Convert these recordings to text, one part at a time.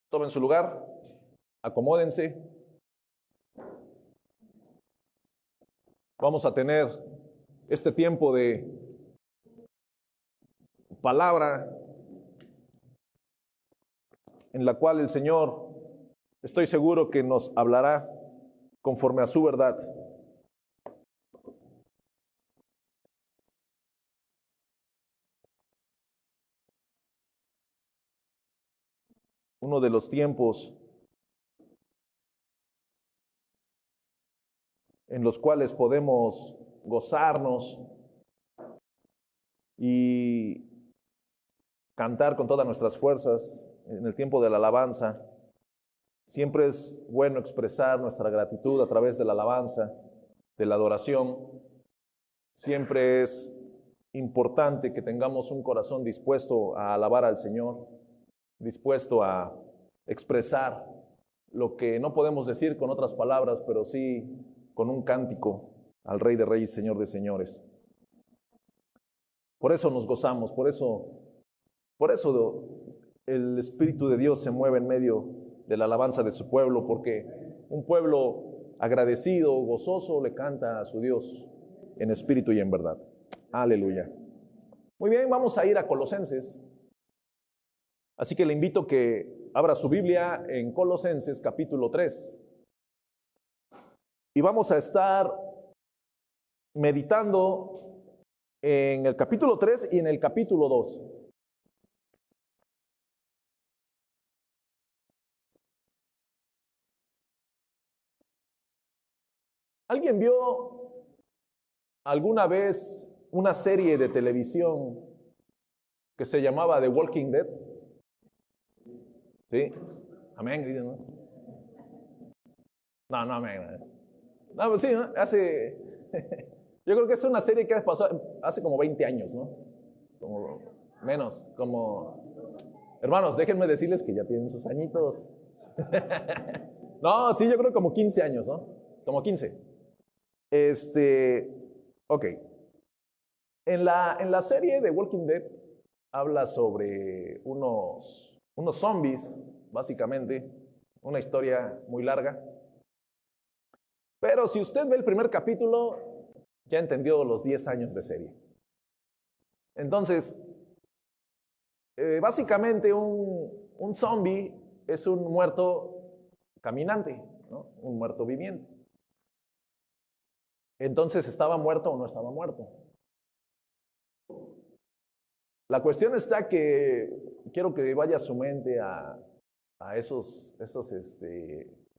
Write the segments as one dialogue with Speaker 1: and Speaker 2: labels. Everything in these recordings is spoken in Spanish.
Speaker 1: Tomen su lugar, acomódense. Vamos a tener este tiempo de palabra en la cual el Señor, estoy seguro que nos hablará conforme a su verdad. Uno de los tiempos en los cuales podemos gozarnos y cantar con todas nuestras fuerzas en el tiempo de la alabanza. Siempre es bueno expresar nuestra gratitud a través de la alabanza, de la adoración. Siempre es importante que tengamos un corazón dispuesto a alabar al Señor, dispuesto a expresar lo que no podemos decir con otras palabras, pero sí con un cántico al Rey de Reyes, Señor de Señores. Por eso nos gozamos, por eso el Espíritu de Dios se mueve en medio de la alabanza de su pueblo, porque un pueblo agradecido, gozoso, le canta a su Dios en espíritu y en verdad. Aleluya. Muy bien, vamos a ir a Colosenses. Así que le invito a que abra su Biblia en Colosenses capítulo 3. Y vamos a estar meditando en el capítulo 3 y en el capítulo 2. ¿Alguien vio alguna vez una serie de televisión que se llamaba The Walking Dead? ¿Sí? Amén. No, amén. No, pues sí, ¿no? Yo creo que es una serie que pasó hace como 20 años, ¿no? Como menos, Hermanos, déjenme decirles que ya tienen sus añitos. No, sí, yo creo como 15 años, ¿no? Como 15. Ok. En la serie de Walking Dead habla sobre unos zombies, básicamente, una historia muy larga. Pero si usted ve el primer capítulo, ya entendió los 10 años de serie. Entonces, básicamente un zombie es un muerto caminante, ¿no? Un muerto viviente. Entonces, ¿estaba muerto o no estaba muerto? La cuestión está que quiero que vaya su mente a esos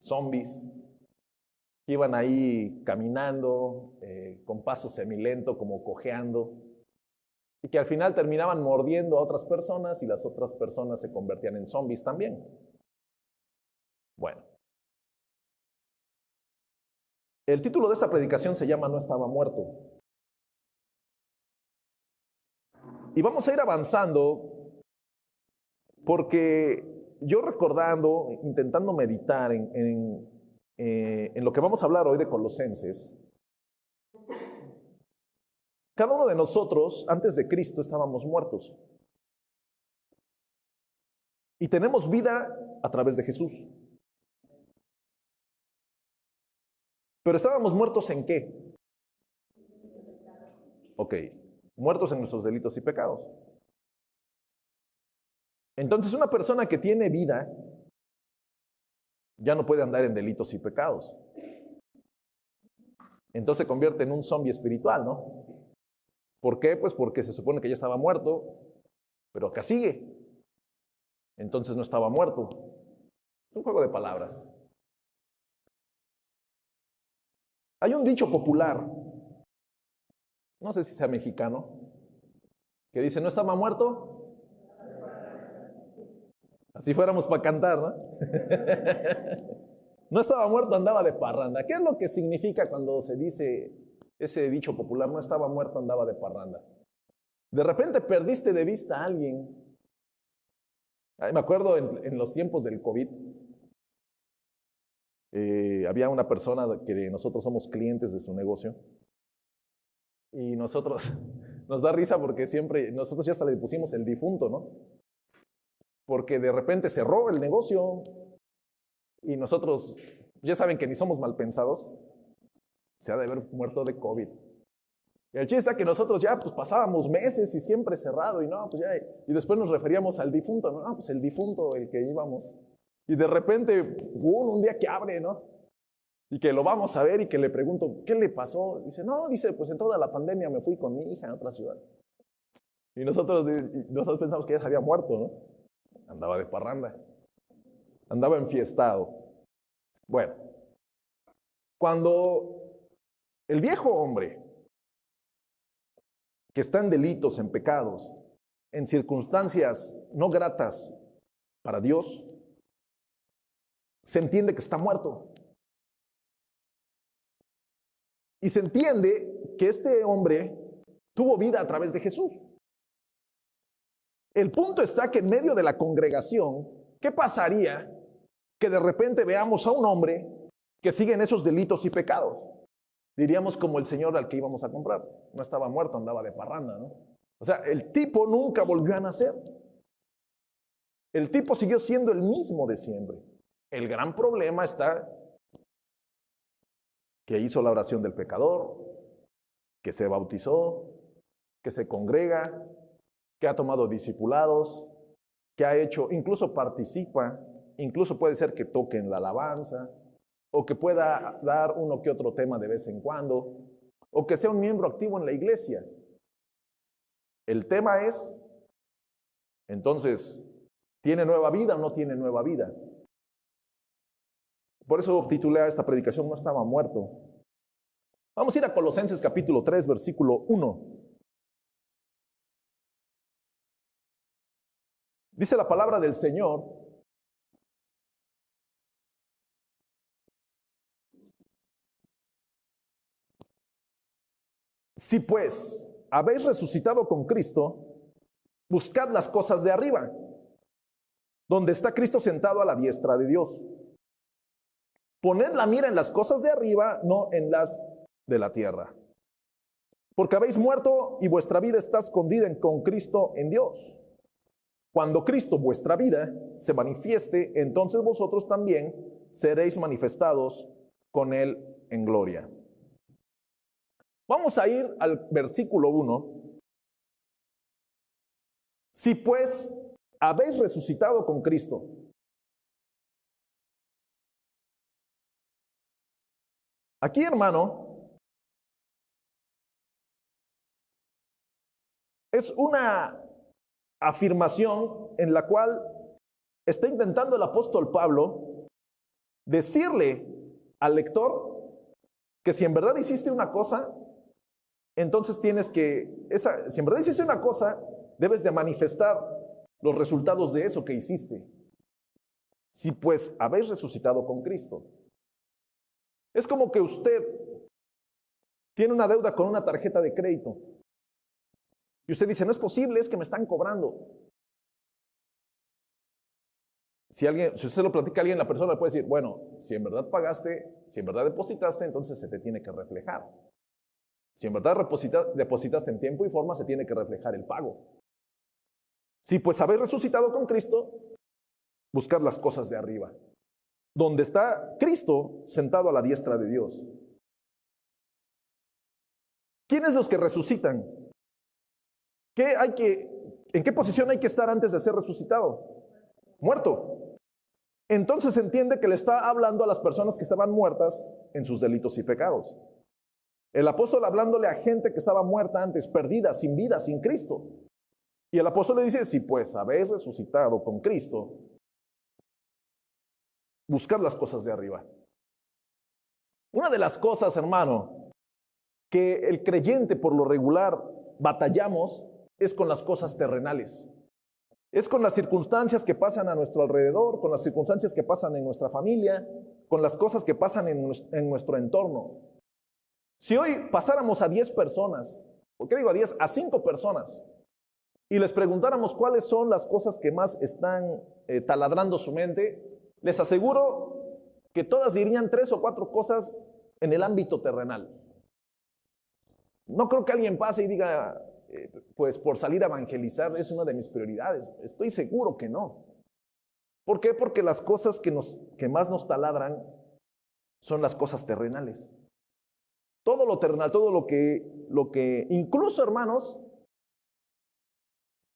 Speaker 1: zombies que iban ahí caminando con paso semilento, como cojeando, y que al final terminaban mordiendo a otras personas y las otras personas se convertían en zombies también. Bueno, el título de esta predicación se llama No estaba muerto. Y vamos a ir avanzando porque yo recordando, intentando meditar en lo que vamos a hablar hoy de Colosenses, cada uno de nosotros antes de Cristo estábamos muertos. Y tenemos vida a través de Jesús. Pero estábamos muertos ¿en qué? Ok, muertos en nuestros delitos y pecados. Entonces una persona que tiene vida ya no puede andar en delitos y pecados. Entonces se convierte en un zombie espiritual, ¿no? ¿Por qué? Pues porque se supone que ya estaba muerto, pero acá sigue. Entonces no estaba muerto. Es un juego de palabras. Hay un dicho popular, no sé si sea mexicano, que dice, ¿no estaba muerto? Así fuéramos para cantar, ¿no? No estaba muerto, andaba de parranda. ¿Qué es lo que significa cuando se dice ese dicho popular? No estaba muerto, andaba de parranda. De repente perdiste de vista a alguien. Me acuerdo en los tiempos del COVID, había una persona que nosotros somos clientes de su negocio y nosotros nos da risa porque siempre, nosotros ya hasta le pusimos el difunto, ¿no? porque de repente cerró el negocio y nosotros, ya saben que ni somos mal pensados, se ha de haber muerto de COVID. Y el chiste es que nosotros ya pues pasábamos meses y siempre cerrado y no, pues ya, y después nos referíamos al difunto, no, pues el difunto, el que íbamos. Y de repente, un día que abre, ¿no? Y que lo vamos a ver y que le pregunto, ¿qué le pasó? Dice, no, dice, pues en toda la pandemia me fui con mi hija a otra ciudad. Y nosotros pensamos que ya se había muerto, ¿no? Andaba de parranda, andaba enfiestado. Bueno, cuando el viejo hombre que está en delitos, en pecados, en circunstancias no gratas para Dios, se entiende que está muerto. Y se entiende que este hombre tuvo vida a través de Jesús. El punto está que en medio de la congregación, ¿qué pasaría que de repente veamos a un hombre que sigue en esos delitos y pecados? Diríamos como el señor al que íbamos a comprar. No estaba muerto, andaba de parranda, ¿no? O sea, el tipo nunca volvió a nacer. El tipo siguió siendo el mismo de siempre. El gran problema está que hizo la oración del pecador, que se bautizó, que se congrega, que ha tomado discipulados, que ha hecho, incluso participa, incluso puede ser que toque en la alabanza, o que pueda dar uno que otro tema de vez en cuando, o que sea un miembro activo en la iglesia. El tema es, entonces, ¿tiene nueva vida o no tiene nueva vida? Por eso titulé a esta predicación, no estaba muerto. Vamos a ir a Colosenses capítulo 3, versículo 1. Dice la palabra del Señor: si pues habéis resucitado con Cristo, buscad las cosas de arriba, donde está Cristo sentado a la diestra de Dios. Poned la mira en las cosas de arriba, no en las de la tierra. Porque habéis muerto y vuestra vida está escondida con Cristo en Dios. Cuando Cristo, vuestra vida, se manifieste, entonces vosotros también seréis manifestados con Él en gloria. Vamos a ir al versículo 1. Si pues habéis resucitado con Cristo. Aquí, hermano, es una afirmación en la cual está intentando el apóstol Pablo decirle al lector que si en verdad hiciste una cosa, entonces tienes que, si en verdad hiciste una cosa, debes de manifestar los resultados de eso que hiciste. Si pues habéis resucitado con Cristo. Es como que usted tiene una deuda con una tarjeta de crédito. Y usted dice, no es posible, es que me están cobrando. Si usted lo platica a alguien, la persona le puede decir, bueno, si en verdad pagaste, si en verdad depositaste, entonces se te tiene que reflejar. Si en verdad depositaste en tiempo y forma, se tiene que reflejar el pago. Si pues habéis resucitado con Cristo, buscad las cosas de arriba, donde está Cristo sentado a la diestra de Dios. ¿Quiénes los que resucitan? ¿En qué posición hay que estar antes de ser resucitado? Muerto. Entonces se entiende que le está hablando a las personas que estaban muertas en sus delitos y pecados. El apóstol hablándole a gente que estaba muerta antes, perdida, sin vida, sin Cristo. Y el apóstol le dice, si pues habéis resucitado con Cristo, buscad las cosas de arriba. Una de las cosas, hermano, que el creyente por lo regular batallamos es con las cosas terrenales. Es con las circunstancias que pasan a nuestro alrededor, con las circunstancias que pasan en nuestra familia, con las cosas que pasan en nuestro entorno. Si hoy pasáramos a 10 personas, ¿por qué digo a 10? A 5 personas, y les preguntáramos cuáles son las cosas que más están taladrando su mente, les aseguro que todas dirían 3 o 4 cosas en el ámbito terrenal. No creo que alguien pase y diga, pues por salir a evangelizar es una de mis prioridades. Estoy seguro que no. ¿Por qué? Porque las cosas que más nos taladran son las cosas terrenales. Todo lo terrenal, todo lo que incluso, hermanos,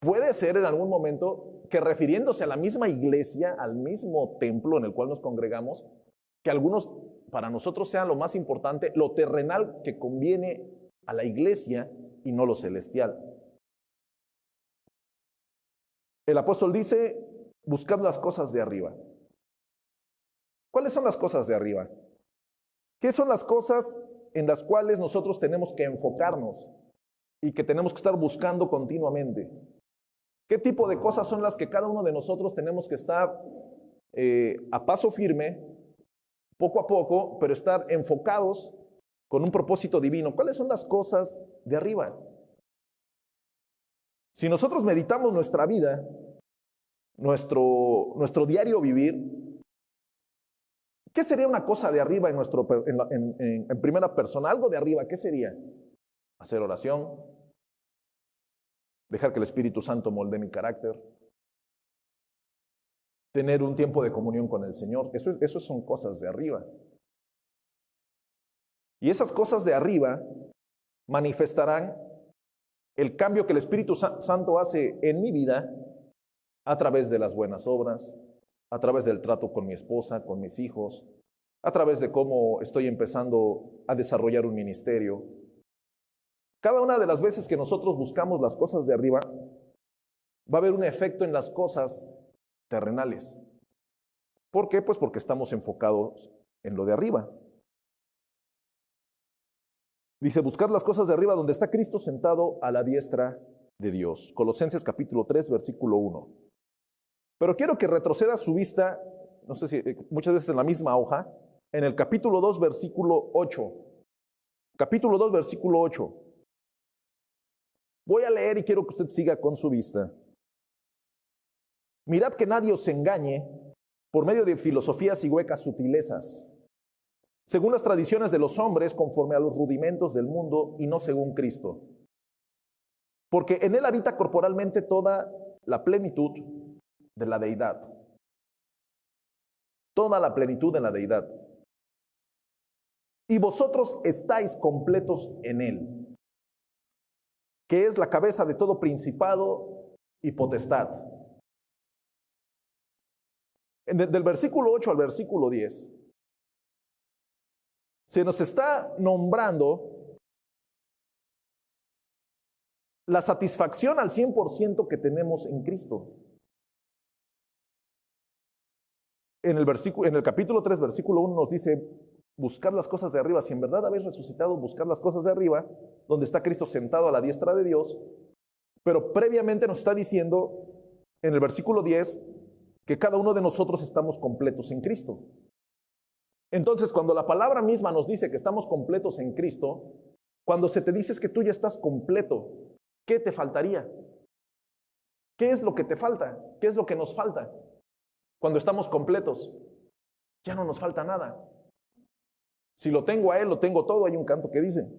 Speaker 1: puede ser en algún momento que refiriéndose a la misma iglesia, al mismo templo en el cual nos congregamos, que algunos para nosotros sean lo más importante, lo terrenal que conviene a la iglesia y no lo celestial. El apóstol dice, buscad las cosas de arriba. ¿Cuáles son las cosas de arriba? ¿Qué son las cosas en las cuales nosotros tenemos que enfocarnos y que tenemos que estar buscando continuamente? ¿Qué tipo de cosas son las que cada uno de nosotros tenemos que estar a paso firme, poco a poco, pero estar enfocados con un propósito divino? ¿Cuáles son las cosas de arriba? Si nosotros meditamos nuestra vida, nuestro diario vivir, ¿qué sería una cosa de arriba en primera persona? Algo de arriba, ¿qué sería? Hacer oración, dejar que el Espíritu Santo moldee mi carácter, tener un tiempo de comunión con el Señor. Eso son cosas de arriba. Y esas cosas de arriba manifestarán el cambio que el Espíritu Santo hace en mi vida a través de las buenas obras, a través del trato con mi esposa, con mis hijos, a través de cómo estoy empezando a desarrollar un ministerio. Cada una de las veces que nosotros buscamos las cosas de arriba, va a haber un efecto en las cosas terrenales. ¿Por qué? Pues porque estamos enfocados en lo de arriba. Dice, buscad las cosas de arriba donde está Cristo sentado a la diestra de Dios. Colosenses capítulo 3, versículo 1. Pero quiero que retroceda su vista, no sé si muchas veces en la misma hoja, en el capítulo 2, versículo 8. Capítulo 2, versículo 8. Voy a leer y quiero que usted siga con su vista. Mirad que nadie os engañe por medio de filosofías y huecas sutilezas, según las tradiciones de los hombres, conforme a los rudimentos del mundo y no según Cristo. Porque en él habita corporalmente toda la plenitud de la deidad. Toda la plenitud de la deidad. Y vosotros estáis completos en él, que es la cabeza de todo principado y potestad. Del versículo 8 al versículo 10, se nos está nombrando la satisfacción al 100% que tenemos en Cristo. En el capítulo 3, versículo 1 nos dice, buscar las cosas de arriba. Si en verdad habéis resucitado, buscar las cosas de arriba, donde está Cristo sentado a la diestra de Dios. Pero previamente nos está diciendo, en el versículo 10, que cada uno de nosotros estamos completos en Cristo. Entonces, cuando la palabra misma nos dice que estamos completos en Cristo, cuando se te dice que tú ya estás completo, ¿qué te faltaría? ¿Qué es lo que te falta? ¿Qué es lo que nos falta? Cuando estamos completos, ya no nos falta nada. Si lo tengo a Él, lo tengo todo. Hay un canto que dice.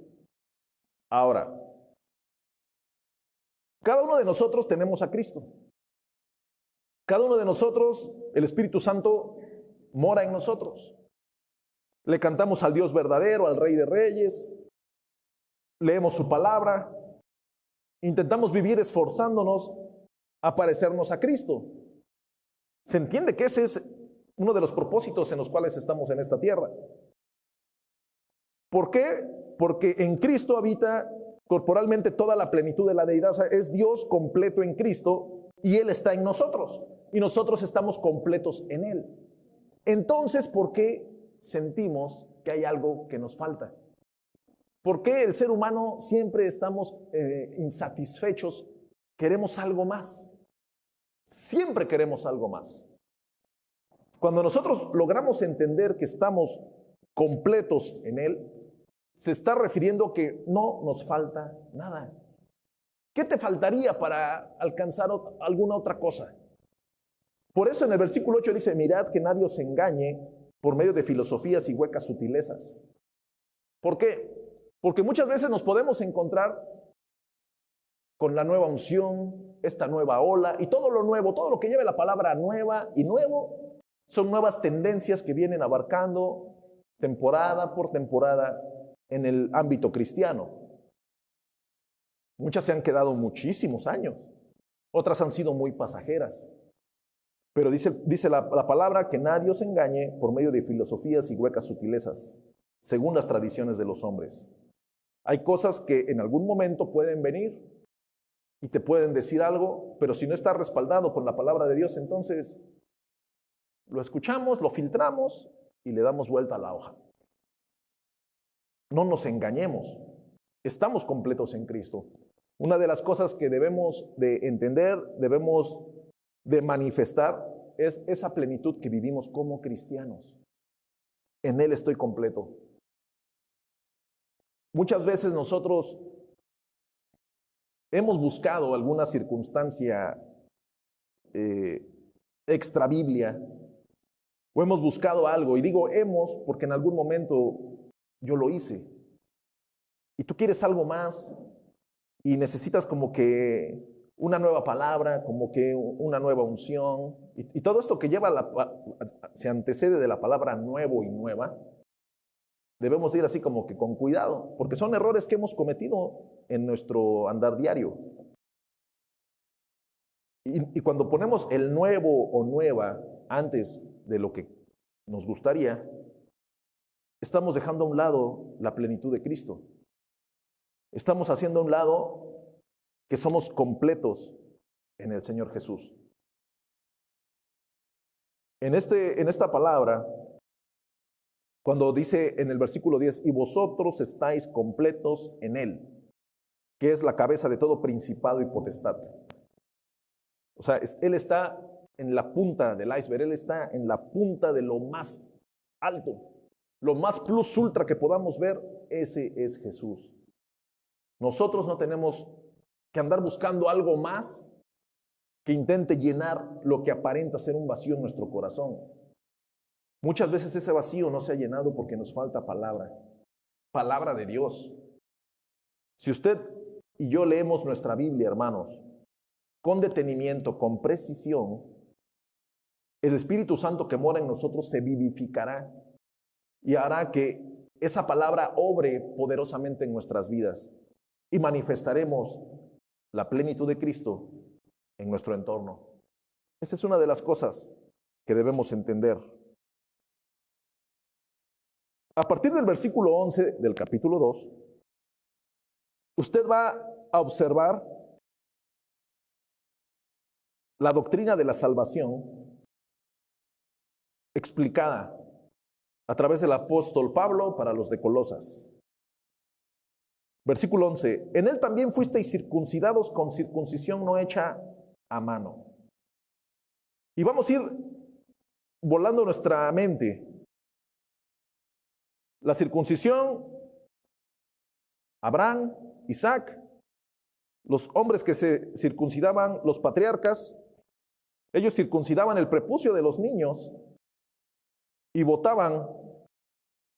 Speaker 1: Ahora, cada uno de nosotros tenemos a Cristo. Cada uno de nosotros, el Espíritu Santo mora en nosotros. Le cantamos al Dios verdadero, al Rey de Reyes, leemos su palabra, intentamos vivir esforzándonos a parecernos a Cristo. Se entiende que ese es uno de los propósitos en los cuales estamos en esta tierra. ¿Por qué? Porque en Cristo habita corporalmente toda la plenitud de la deidad. O sea, es Dios completo en Cristo y Él está en nosotros y nosotros estamos completos en Él. Entonces, ¿por qué sentimos que hay algo que nos falta? ¿Por qué el ser humano siempre estamos insatisfechos? Queremos algo más. Siempre queremos algo más. Cuando nosotros logramos entender que estamos completos en Él, se está refiriendo que no nos falta nada. ¿Qué te faltaría para alcanzar alguna otra cosa? Por eso en el versículo 8 dice, mirad que nadie os engañe por medio de filosofías y huecas sutilezas. ¿Por qué? Porque muchas veces nos podemos encontrar con la nueva unción, esta nueva ola y todo lo nuevo, todo lo que lleve la palabra nueva y nuevo, son nuevas tendencias que vienen abarcando temporada por temporada en el ámbito cristiano. Muchas se han quedado muchísimos años, otras han sido muy pasajeras. Pero dice la palabra que nadie os engañe por medio de filosofías y huecas sutilezas, según las tradiciones de los hombres. Hay cosas que en algún momento pueden venir y te pueden decir algo, pero si no está respaldado con la palabra de Dios, entonces lo escuchamos, lo filtramos y le damos vuelta a la hoja. No nos engañemos, estamos completos en Cristo. Una de las cosas que debemos de entender, debemos de manifestar, es esa plenitud que vivimos como cristianos. En Él estoy completo. Muchas veces nosotros hemos buscado alguna circunstancia extra Biblia, o hemos buscado algo, y digo hemos porque en algún momento yo lo hice, y tú quieres algo más, y necesitas como que una nueva palabra, como que una nueva unción, y todo esto que se antecede de la palabra nuevo y nueva, debemos ir así como que con cuidado, porque son errores que hemos cometido en nuestro andar diario. Y cuando ponemos el nuevo o nueva antes de lo que nos gustaría, estamos dejando a un lado la plenitud de Cristo. Estamos haciendo a un lado que somos completos en el Señor Jesús. En esta palabra, cuando dice en el versículo 10, y vosotros estáis completos en Él, que es la cabeza de todo principado y potestad. O sea, Él está en la punta del iceberg, Él está en la punta de lo más alto, lo más plus ultra que podamos ver, ese es Jesús. Nosotros no tenemos que andar buscando algo más que intente llenar lo que aparenta ser un vacío en nuestro corazón. Muchas veces ese vacío no se ha llenado porque nos falta palabra de Dios. Si usted y yo leemos nuestra Biblia, hermanos, con detenimiento, con precisión, el Espíritu Santo que mora en nosotros se vivificará y hará que esa palabra obre poderosamente en nuestras vidas y manifestaremos la plenitud de Cristo en nuestro entorno. Esa es una de las cosas que debemos entender. A partir del versículo 11 del capítulo 2, usted va a observar la doctrina de la salvación explicada a través del apóstol Pablo para los de Colosas. Versículo 11, en él también fuisteis circuncidados con circuncisión no hecha a mano. Y vamos a ir volando nuestra mente. La circuncisión, Abraham, Isaac, los hombres que se circuncidaban, los patriarcas, ellos circuncidaban el prepucio de los niños y botaban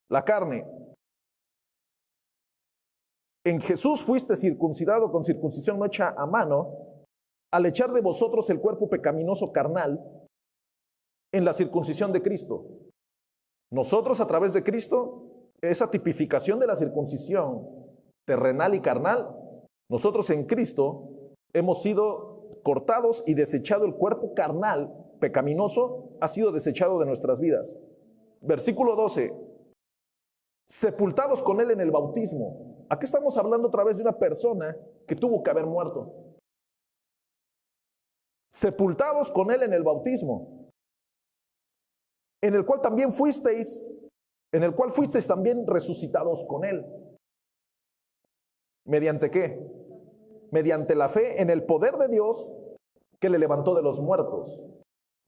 Speaker 1: la carne. En Jesús fuiste circuncidado con circuncisión no hecha a mano, al echar de vosotros el cuerpo pecaminoso carnal en la circuncisión de Cristo. Nosotros a través de Cristo, esa tipificación de la circuncisión terrenal y carnal, nosotros en Cristo hemos sido cortados y desechado el cuerpo carnal pecaminoso, ha sido desechado de nuestras vidas. Versículo 12, sepultados con Él en el bautismo. Aquí estamos hablando otra vez de una persona que tuvo que haber muerto. Sepultados con Él en el bautismo, en el cual fuisteis también resucitados con Él. ¿Mediante qué? Mediante la fe en el poder de Dios que le levantó de los muertos.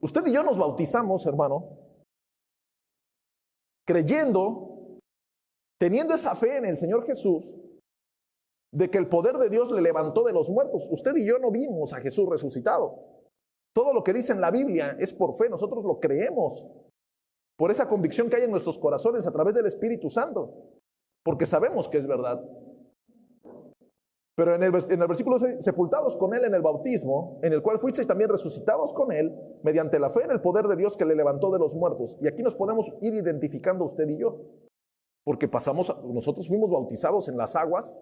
Speaker 1: Usted y yo nos bautizamos, hermano, creyendo, teniendo esa fe en el Señor Jesús, de que el poder de Dios le levantó de los muertos. Usted y yo no vimos a Jesús resucitado. Todo lo que dice en la Biblia es por fe, nosotros lo creemos, por esa convicción que hay en nuestros corazones a través del Espíritu Santo, porque sabemos que es verdad. Pero en el versículo 6, sepultados con Él en el bautismo, en el cual fuisteis también resucitados con Él, mediante la fe en el poder de Dios que le levantó de los muertos. Y aquí nos podemos ir identificando usted y yo, porque nosotros fuimos bautizados en las aguas,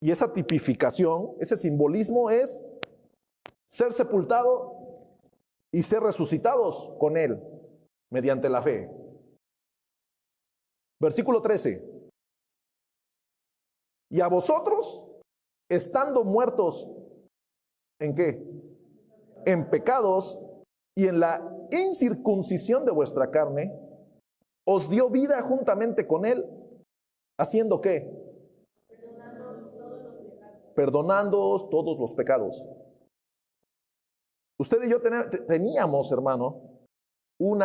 Speaker 1: y esa tipificación, ese simbolismo es ser sepultado y ser resucitados con Él, mediante la fe. Versículo 13. Y a vosotros, estando muertos, ¿en qué? En pecados y en la incircuncisión de vuestra carne, os dio vida juntamente con Él, ¿haciendo qué? Perdonándoos todos los pecados. Usted y yo teníamos, hermano, un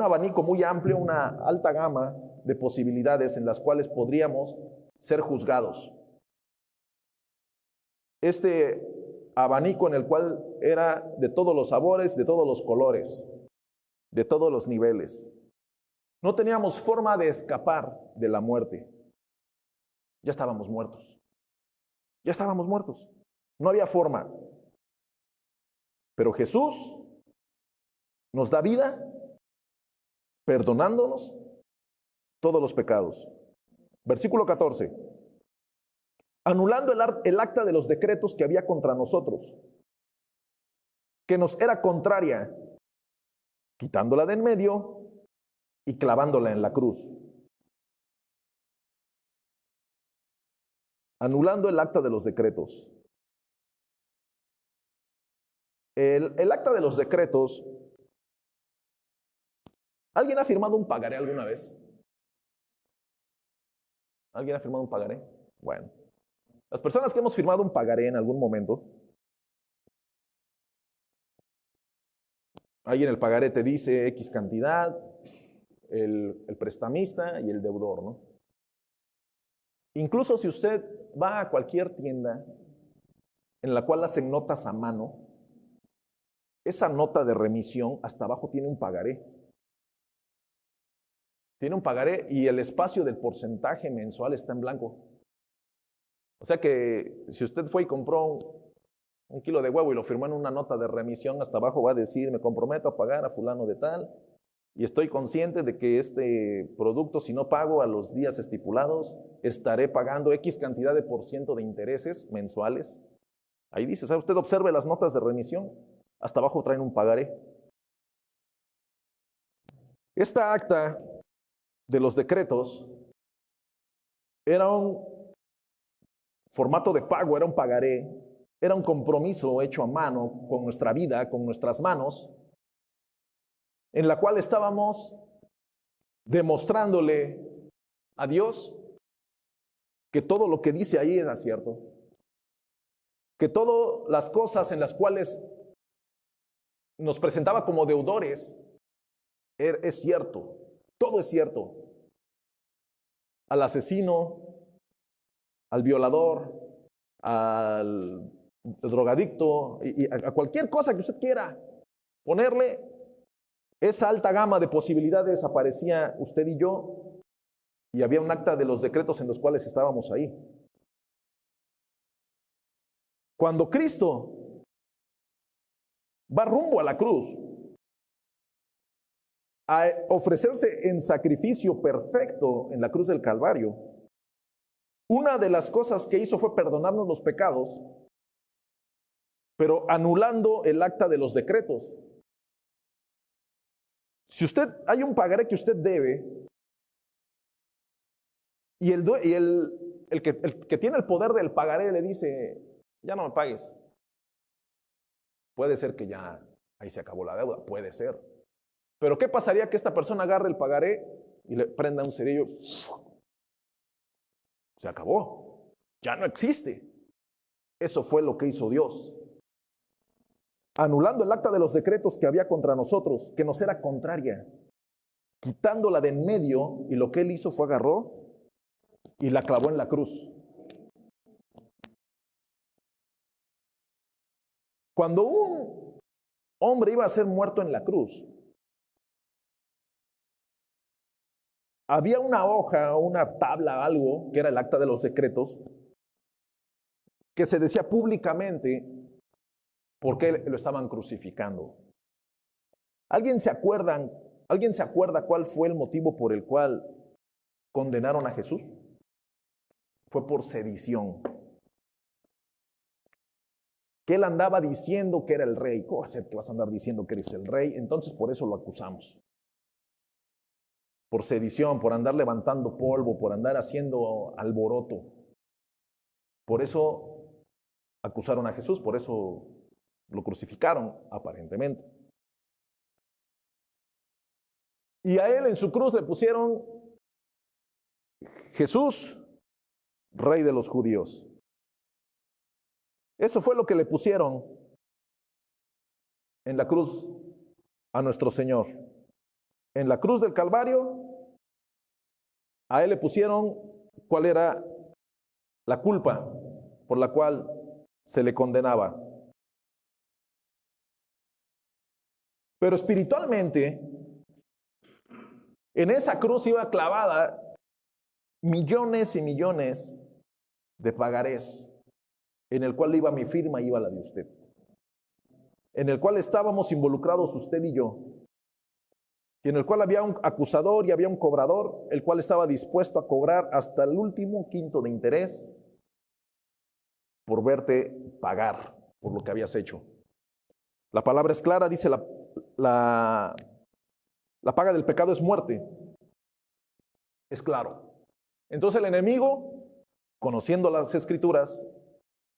Speaker 1: abanico muy amplio, una alta gama de posibilidades en las cuales podríamos ser juzgados. Este abanico en el cual era de todos los sabores, de todos los colores, de todos los niveles. No teníamos forma de escapar de la muerte. Ya estábamos muertos. Ya estábamos muertos. No había forma. Pero Jesús nos da vida, perdonándonos todos los pecados. Versículo 14. Anulando el acta de los decretos que había contra nosotros, que nos era contraria, quitándola de en medio y clavándola en la cruz. Anulando el acta de los decretos. El acta de los decretos, ¿alguien ha firmado un pagaré alguna vez? ¿Alguien ha firmado un pagaré? Bueno, las personas que hemos firmado un pagaré en algún momento, ahí en el pagaré te dice X cantidad, el prestamista y el deudor, ¿no? Incluso si usted va a cualquier tienda en la cual hacen notas a mano, esa nota de remisión hasta abajo tiene un pagaré. Tiene un pagaré y el espacio del porcentaje mensual está en blanco. O sea que si usted fue y compró un kilo de huevo y lo firmó en una nota de remisión, hasta abajo va a decir, me comprometo a pagar a fulano de tal, y estoy consciente de que este producto, si no pago a los días estipulados, estaré pagando X cantidad de % de intereses mensuales. Ahí dice, o sea, usted observe las notas de remisión, hasta abajo traen un pagaré. Esta acta de los decretos era un formato de pago, era un pagaré, era un compromiso hecho a mano con nuestra vida, con nuestras manos, en la cual estábamos demostrándole a Dios que todo lo que dice ahí era cierto, que todas las cosas en las cuales nos presentaba como deudores es cierto, todo es cierto. Al asesino, al violador, al drogadicto y a cualquier cosa que usted quiera ponerle, esa alta gama de posibilidades aparecía usted y yo, y había un acta de los decretos en los cuales estábamos ahí. Cuando Cristo va rumbo a la cruz a ofrecerse en sacrificio perfecto en la cruz del Calvario, una de las cosas que hizo fue perdonarnos los pecados, pero anulando el acta de los decretos. Si hay un pagaré que usted debe, y el que tiene el poder del pagaré le dice, ya no me pagues. Puede ser que ya ahí se acabó la deuda, puede ser. Pero ¿qué pasaría que esta persona agarre el pagaré y le prenda un cerillo? Se acabó, ya no existe. Eso fue lo que hizo Dios. Anulando el acta de los decretos que había contra nosotros, que nos era contraria, quitándola de en medio, y lo que Él hizo fue agarró y la clavó en la cruz. Cuando un hombre iba a ser muerto en la cruz, había una hoja, una tabla, algo, que era el acta de los decretos, que se decía públicamente por qué lo estaban crucificando. ¿Alguien se acuerda cuál fue el motivo por el cual condenaron a Jesús? Fue por sedición. Que él andaba diciendo que era el rey. ¿Cómo va a ser que vas a andar diciendo que eres el rey? Entonces por eso lo acusamos. Por sedición, por andar levantando polvo, por andar haciendo alboroto. Por eso acusaron a Jesús, por eso lo crucificaron, aparentemente. Y a él en su cruz le pusieron Jesús, Rey de los judíos. Eso fue lo que le pusieron en la cruz a nuestro Señor. En la cruz del Calvario, a él le pusieron cuál era la culpa por la cual se le condenaba. Pero espiritualmente, en esa cruz iba clavada millones y millones de pagarés, en el cual iba mi firma y iba la de usted, en el cual estábamos involucrados usted y yo, y en el cual había un acusador y había un cobrador, el cual estaba dispuesto a cobrar hasta el último quinto de interés por verte pagar por lo que habías hecho. La palabra es clara, dice la paga del pecado es muerte. Es claro. Entonces el enemigo, conociendo las escrituras,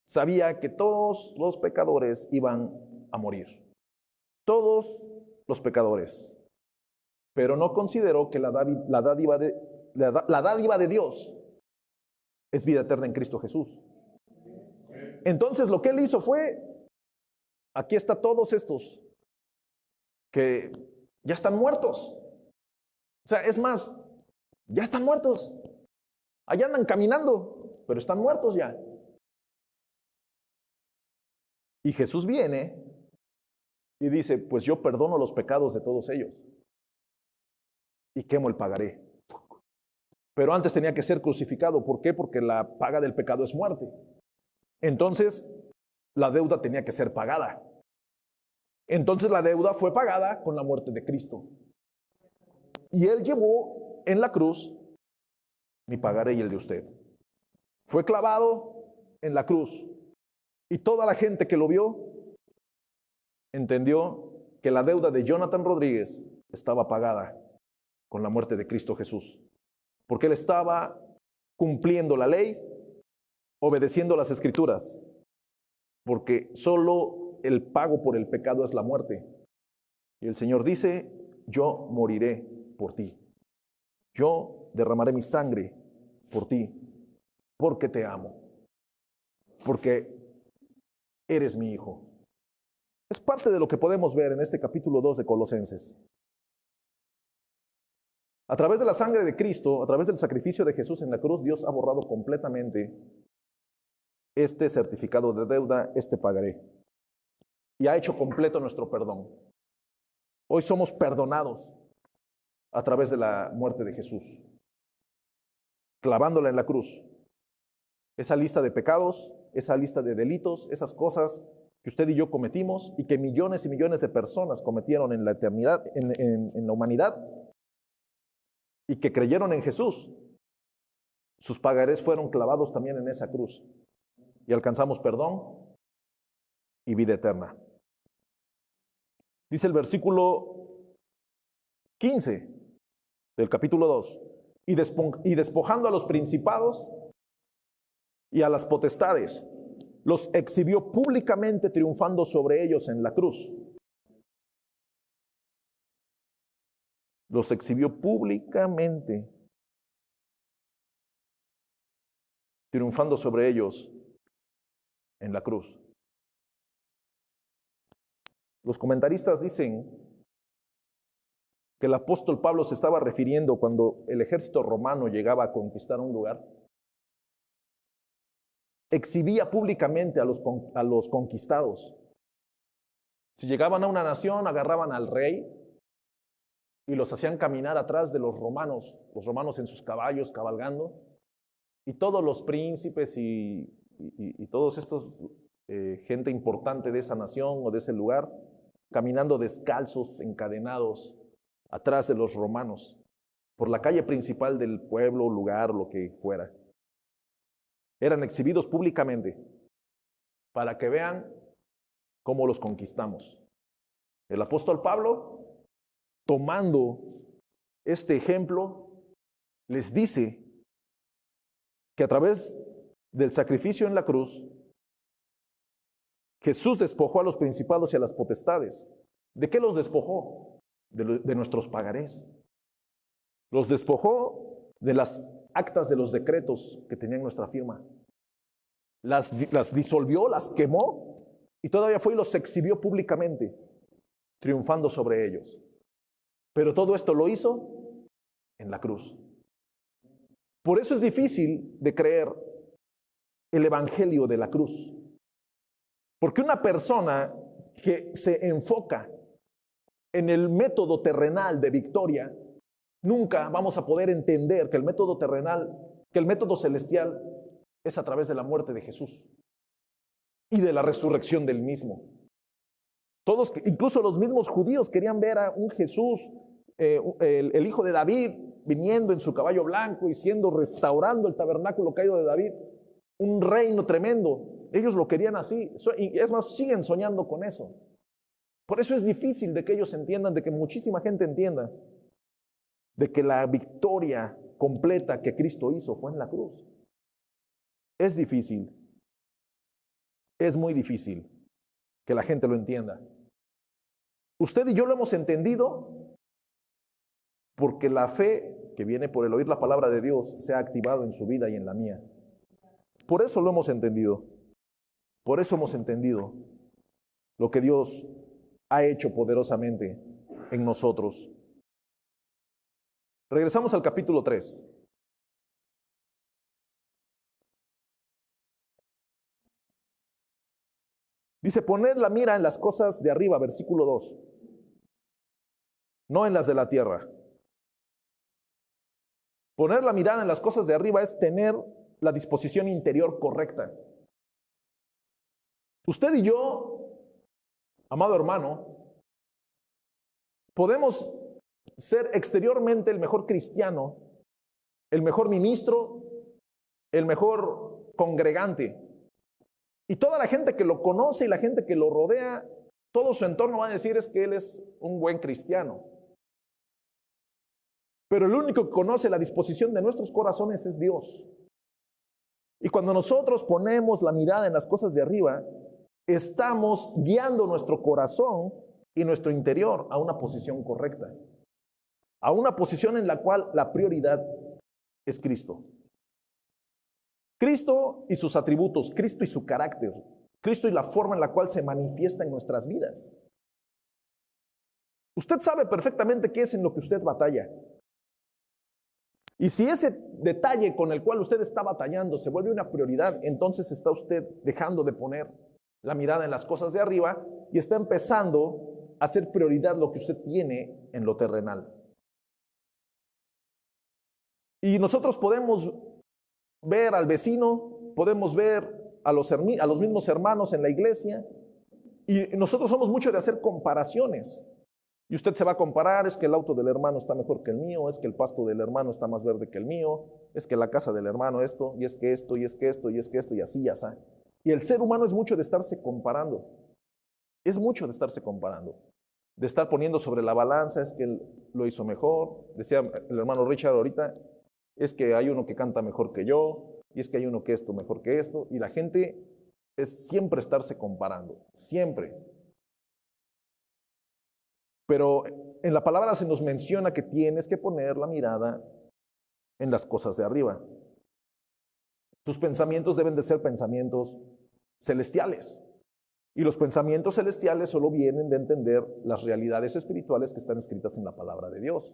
Speaker 1: sabía que todos los pecadores iban a morir. Todos los pecadores. Pero no consideró que la dádiva de Dios es vida eterna en Cristo Jesús. Entonces lo que él hizo fue, aquí está todos estos que ya están muertos. O sea, es más, ya están muertos. Allá andan caminando, pero están muertos ya. Y Jesús viene y dice, pues yo perdono los pecados de todos ellos y quemo el pagaré. Pero antes tenía que ser crucificado. ¿Por qué? Porque la paga del pecado es muerte. Entonces, la deuda tenía que ser pagada. Entonces la deuda fue pagada con la muerte de Cristo. Y Él llevó en la cruz mi pagaré y el de usted. Fue clavado en la cruz. Y toda la gente que lo vio entendió que la deuda de Jonathan Rodríguez estaba pagada con la muerte de Cristo Jesús. Porque él estaba cumpliendo la ley, obedeciendo las escrituras. Porque solo el pago por el pecado es la muerte. Y el Señor dice, yo moriré por ti. Yo derramaré mi sangre por ti, porque te amo, porque eres mi hijo. Es parte de lo que podemos ver en este capítulo 2 de Colosenses. A través de la sangre de Cristo, a través del sacrificio de Jesús en la cruz, Dios ha borrado completamente este certificado de deuda, este pagaré, y ha hecho completo nuestro perdón. Hoy somos perdonados a través de la muerte de Jesús, clavándola en la cruz. Esa lista de pecados, esa lista de delitos, esas cosas que usted y yo cometimos y que millones y millones de personas cometieron en la eternidad, en la humanidad, y que creyeron en Jesús, sus pagarés fueron clavados también en esa cruz y alcanzamos perdón y vida eterna. Dice el versículo 15 del capítulo 2, y despojando a los principados y a las potestades, los exhibió públicamente, triunfando sobre ellos en la cruz. Los exhibió públicamente, triunfando sobre ellos en la cruz. Los comentaristas dicen que el apóstol Pablo se estaba refiriendo cuando el ejército romano llegaba a conquistar un lugar. Exhibía públicamente a los conquistados. Si llegaban a una nación, agarraban al rey y los hacían caminar atrás de los romanos en sus caballos cabalgando, y todos los príncipes y y todos estos, gente importante de esa nación o de ese lugar, caminando descalzos, encadenados, atrás de los romanos, por la calle principal del pueblo, lugar, lo que fuera. Eran exhibidos públicamente para que vean cómo los conquistamos. El apóstol Pablo, tomando este ejemplo, les dice que a través del sacrificio en la cruz, Jesús despojó a los principados y a las potestades. ¿De qué los despojó? De nuestros pagarés. Los despojó de las actas de los decretos que tenían nuestra firma. Las disolvió, las quemó y todavía fue y los exhibió públicamente, triunfando sobre ellos. Pero todo esto lo hizo en la cruz. Por eso es difícil de creer el evangelio de la cruz. Porque una persona que se enfoca en el método terrenal de victoria, nunca vamos a poder entender que el método terrenal, que el método celestial es a través de la muerte de Jesús y de la resurrección del mismo. Todos, incluso los mismos judíos, querían ver a un Jesús, el hijo de David, viniendo en su caballo blanco y restaurando el tabernáculo caído de David, un reino tremendo. Ellos lo querían así, y es más, siguen soñando con eso. Por eso es difícil de que ellos entiendan, de que muchísima gente entienda, de que la victoria completa que Cristo hizo fue en la cruz. Es difícil, es muy difícil que la gente lo entienda. Usted y yo lo hemos entendido porque la fe que viene por el oír la palabra de Dios se ha activado en su vida y en la mía. Por eso lo hemos entendido. Por eso hemos entendido lo que Dios ha hecho poderosamente en nosotros. Regresamos al capítulo 3. Dice, poned la mira en las cosas de arriba, versículo 2, no en las de la tierra. Poner la mirada en las cosas de arriba es tener la disposición interior correcta. Usted y yo, amado hermano, podemos ser exteriormente el mejor cristiano, el mejor ministro, el mejor congregante. Y toda la gente que lo conoce y la gente que lo rodea, todo su entorno va a decir es que él es un buen cristiano. Pero el único que conoce la disposición de nuestros corazones es Dios. Y cuando nosotros ponemos la mirada en las cosas de arriba, estamos guiando nuestro corazón y nuestro interior a una posición correcta, a una posición en la cual la prioridad es Cristo. Cristo y sus atributos, Cristo y su carácter, Cristo y la forma en la cual se manifiesta en nuestras vidas. Usted sabe perfectamente qué es en lo que usted batalla. Y si ese detalle con el cual usted está batallando se vuelve una prioridad, entonces está usted dejando de poner la mirada en las cosas de arriba y está empezando a hacer prioridad lo que usted tiene en lo terrenal. Y nosotros podemos ver al vecino, podemos ver a los mismos hermanos en la iglesia, y nosotros somos mucho de hacer comparaciones. Y usted se va a comparar, es que el auto del hermano está mejor que el mío, es que el pasto del hermano está más verde que el mío, es que la casa del hermano esto, y es que esto, y es que esto, y es que esto, y así, y así. Y el ser humano es mucho de estarse comparando. Es mucho de estarse comparando. De estar poniendo sobre la balanza, es que él lo hizo mejor. Decía el hermano Richard ahorita, es que hay uno que canta mejor que yo, y es que hay uno que esto mejor que esto. Y la gente es siempre estarse comparando, siempre. Pero en la palabra se nos menciona que tienes que poner la mirada en las cosas de arriba. Tus pensamientos deben de ser pensamientos celestiales. Y los pensamientos celestiales solo vienen de entender las realidades espirituales que están escritas en la palabra de Dios.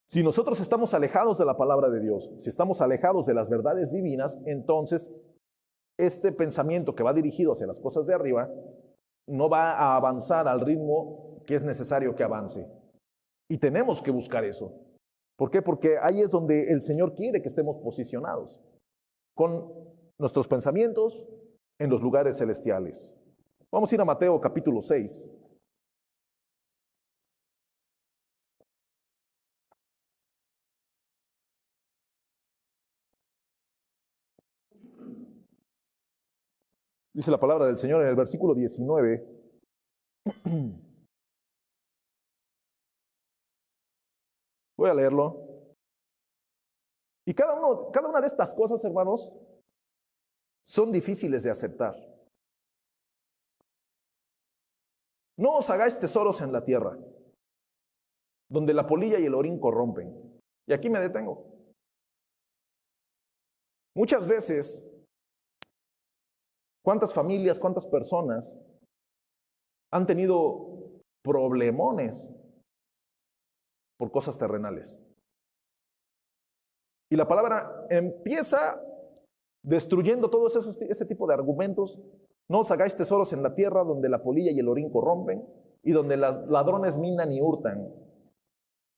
Speaker 1: Si nosotros estamos alejados de la palabra de Dios, si estamos alejados de las verdades divinas, entonces este pensamiento que va dirigido hacia las cosas de arriba no va a avanzar al ritmo que es necesario que avance. Y tenemos que buscar eso. ¿Por qué? Porque ahí es donde el Señor quiere que estemos posicionados. Con nuestros pensamientos en los lugares celestiales. Vamos a ir a Mateo capítulo 6. Dice la palabra del Señor en el versículo 19. Voy a leerlo. Y cada una de estas cosas, hermanos, son difíciles de aceptar. No os hagáis tesoros en la tierra, donde la polilla y el orín corrompen. Y aquí me detengo. Muchas veces, ¿cuántas familias, cuántas personas han tenido problemones por cosas terrenales? Y la palabra empieza destruyendo todos ese tipo de argumentos. No os hagáis tesoros en la tierra donde la polilla y el orín corrompen y donde las ladrones minan y hurtan,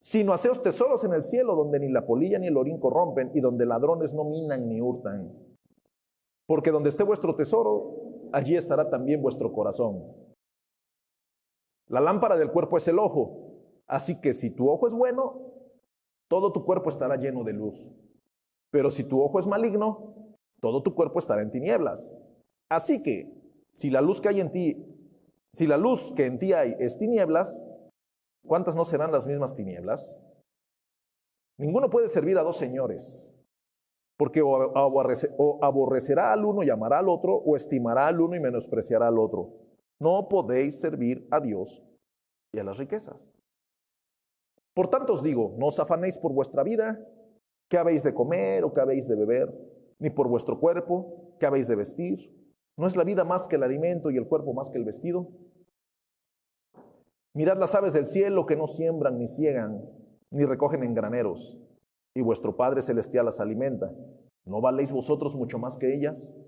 Speaker 1: sino haceos tesoros en el cielo donde ni la polilla ni el orín corrompen y donde ladrones no minan ni hurtan. Porque donde esté vuestro tesoro, allí estará también vuestro corazón. La lámpara del cuerpo es el ojo, así que si tu ojo es bueno, todo tu cuerpo estará lleno de luz. Pero si tu ojo es maligno, todo tu cuerpo estará en tinieblas. Así que, si la luz que hay en ti, si la luz que en ti hay es tinieblas, ¿cuántas no serán las mismas tinieblas? Ninguno puede servir a dos señores, porque o aborrecerá al uno y amará al otro, o estimará al uno y menospreciará al otro. No podéis servir a Dios y a las riquezas. Por tanto os digo, no os afanéis por vuestra vida, qué habéis de comer o qué habéis de beber, ni por vuestro cuerpo, qué habéis de vestir. ¿No es la vida más que el alimento y el cuerpo más que el vestido? Mirad las aves del cielo que no siembran, ni ciegan, ni recogen en graneros, y vuestro Padre Celestial las alimenta. ¿No valéis vosotros mucho más que ellas?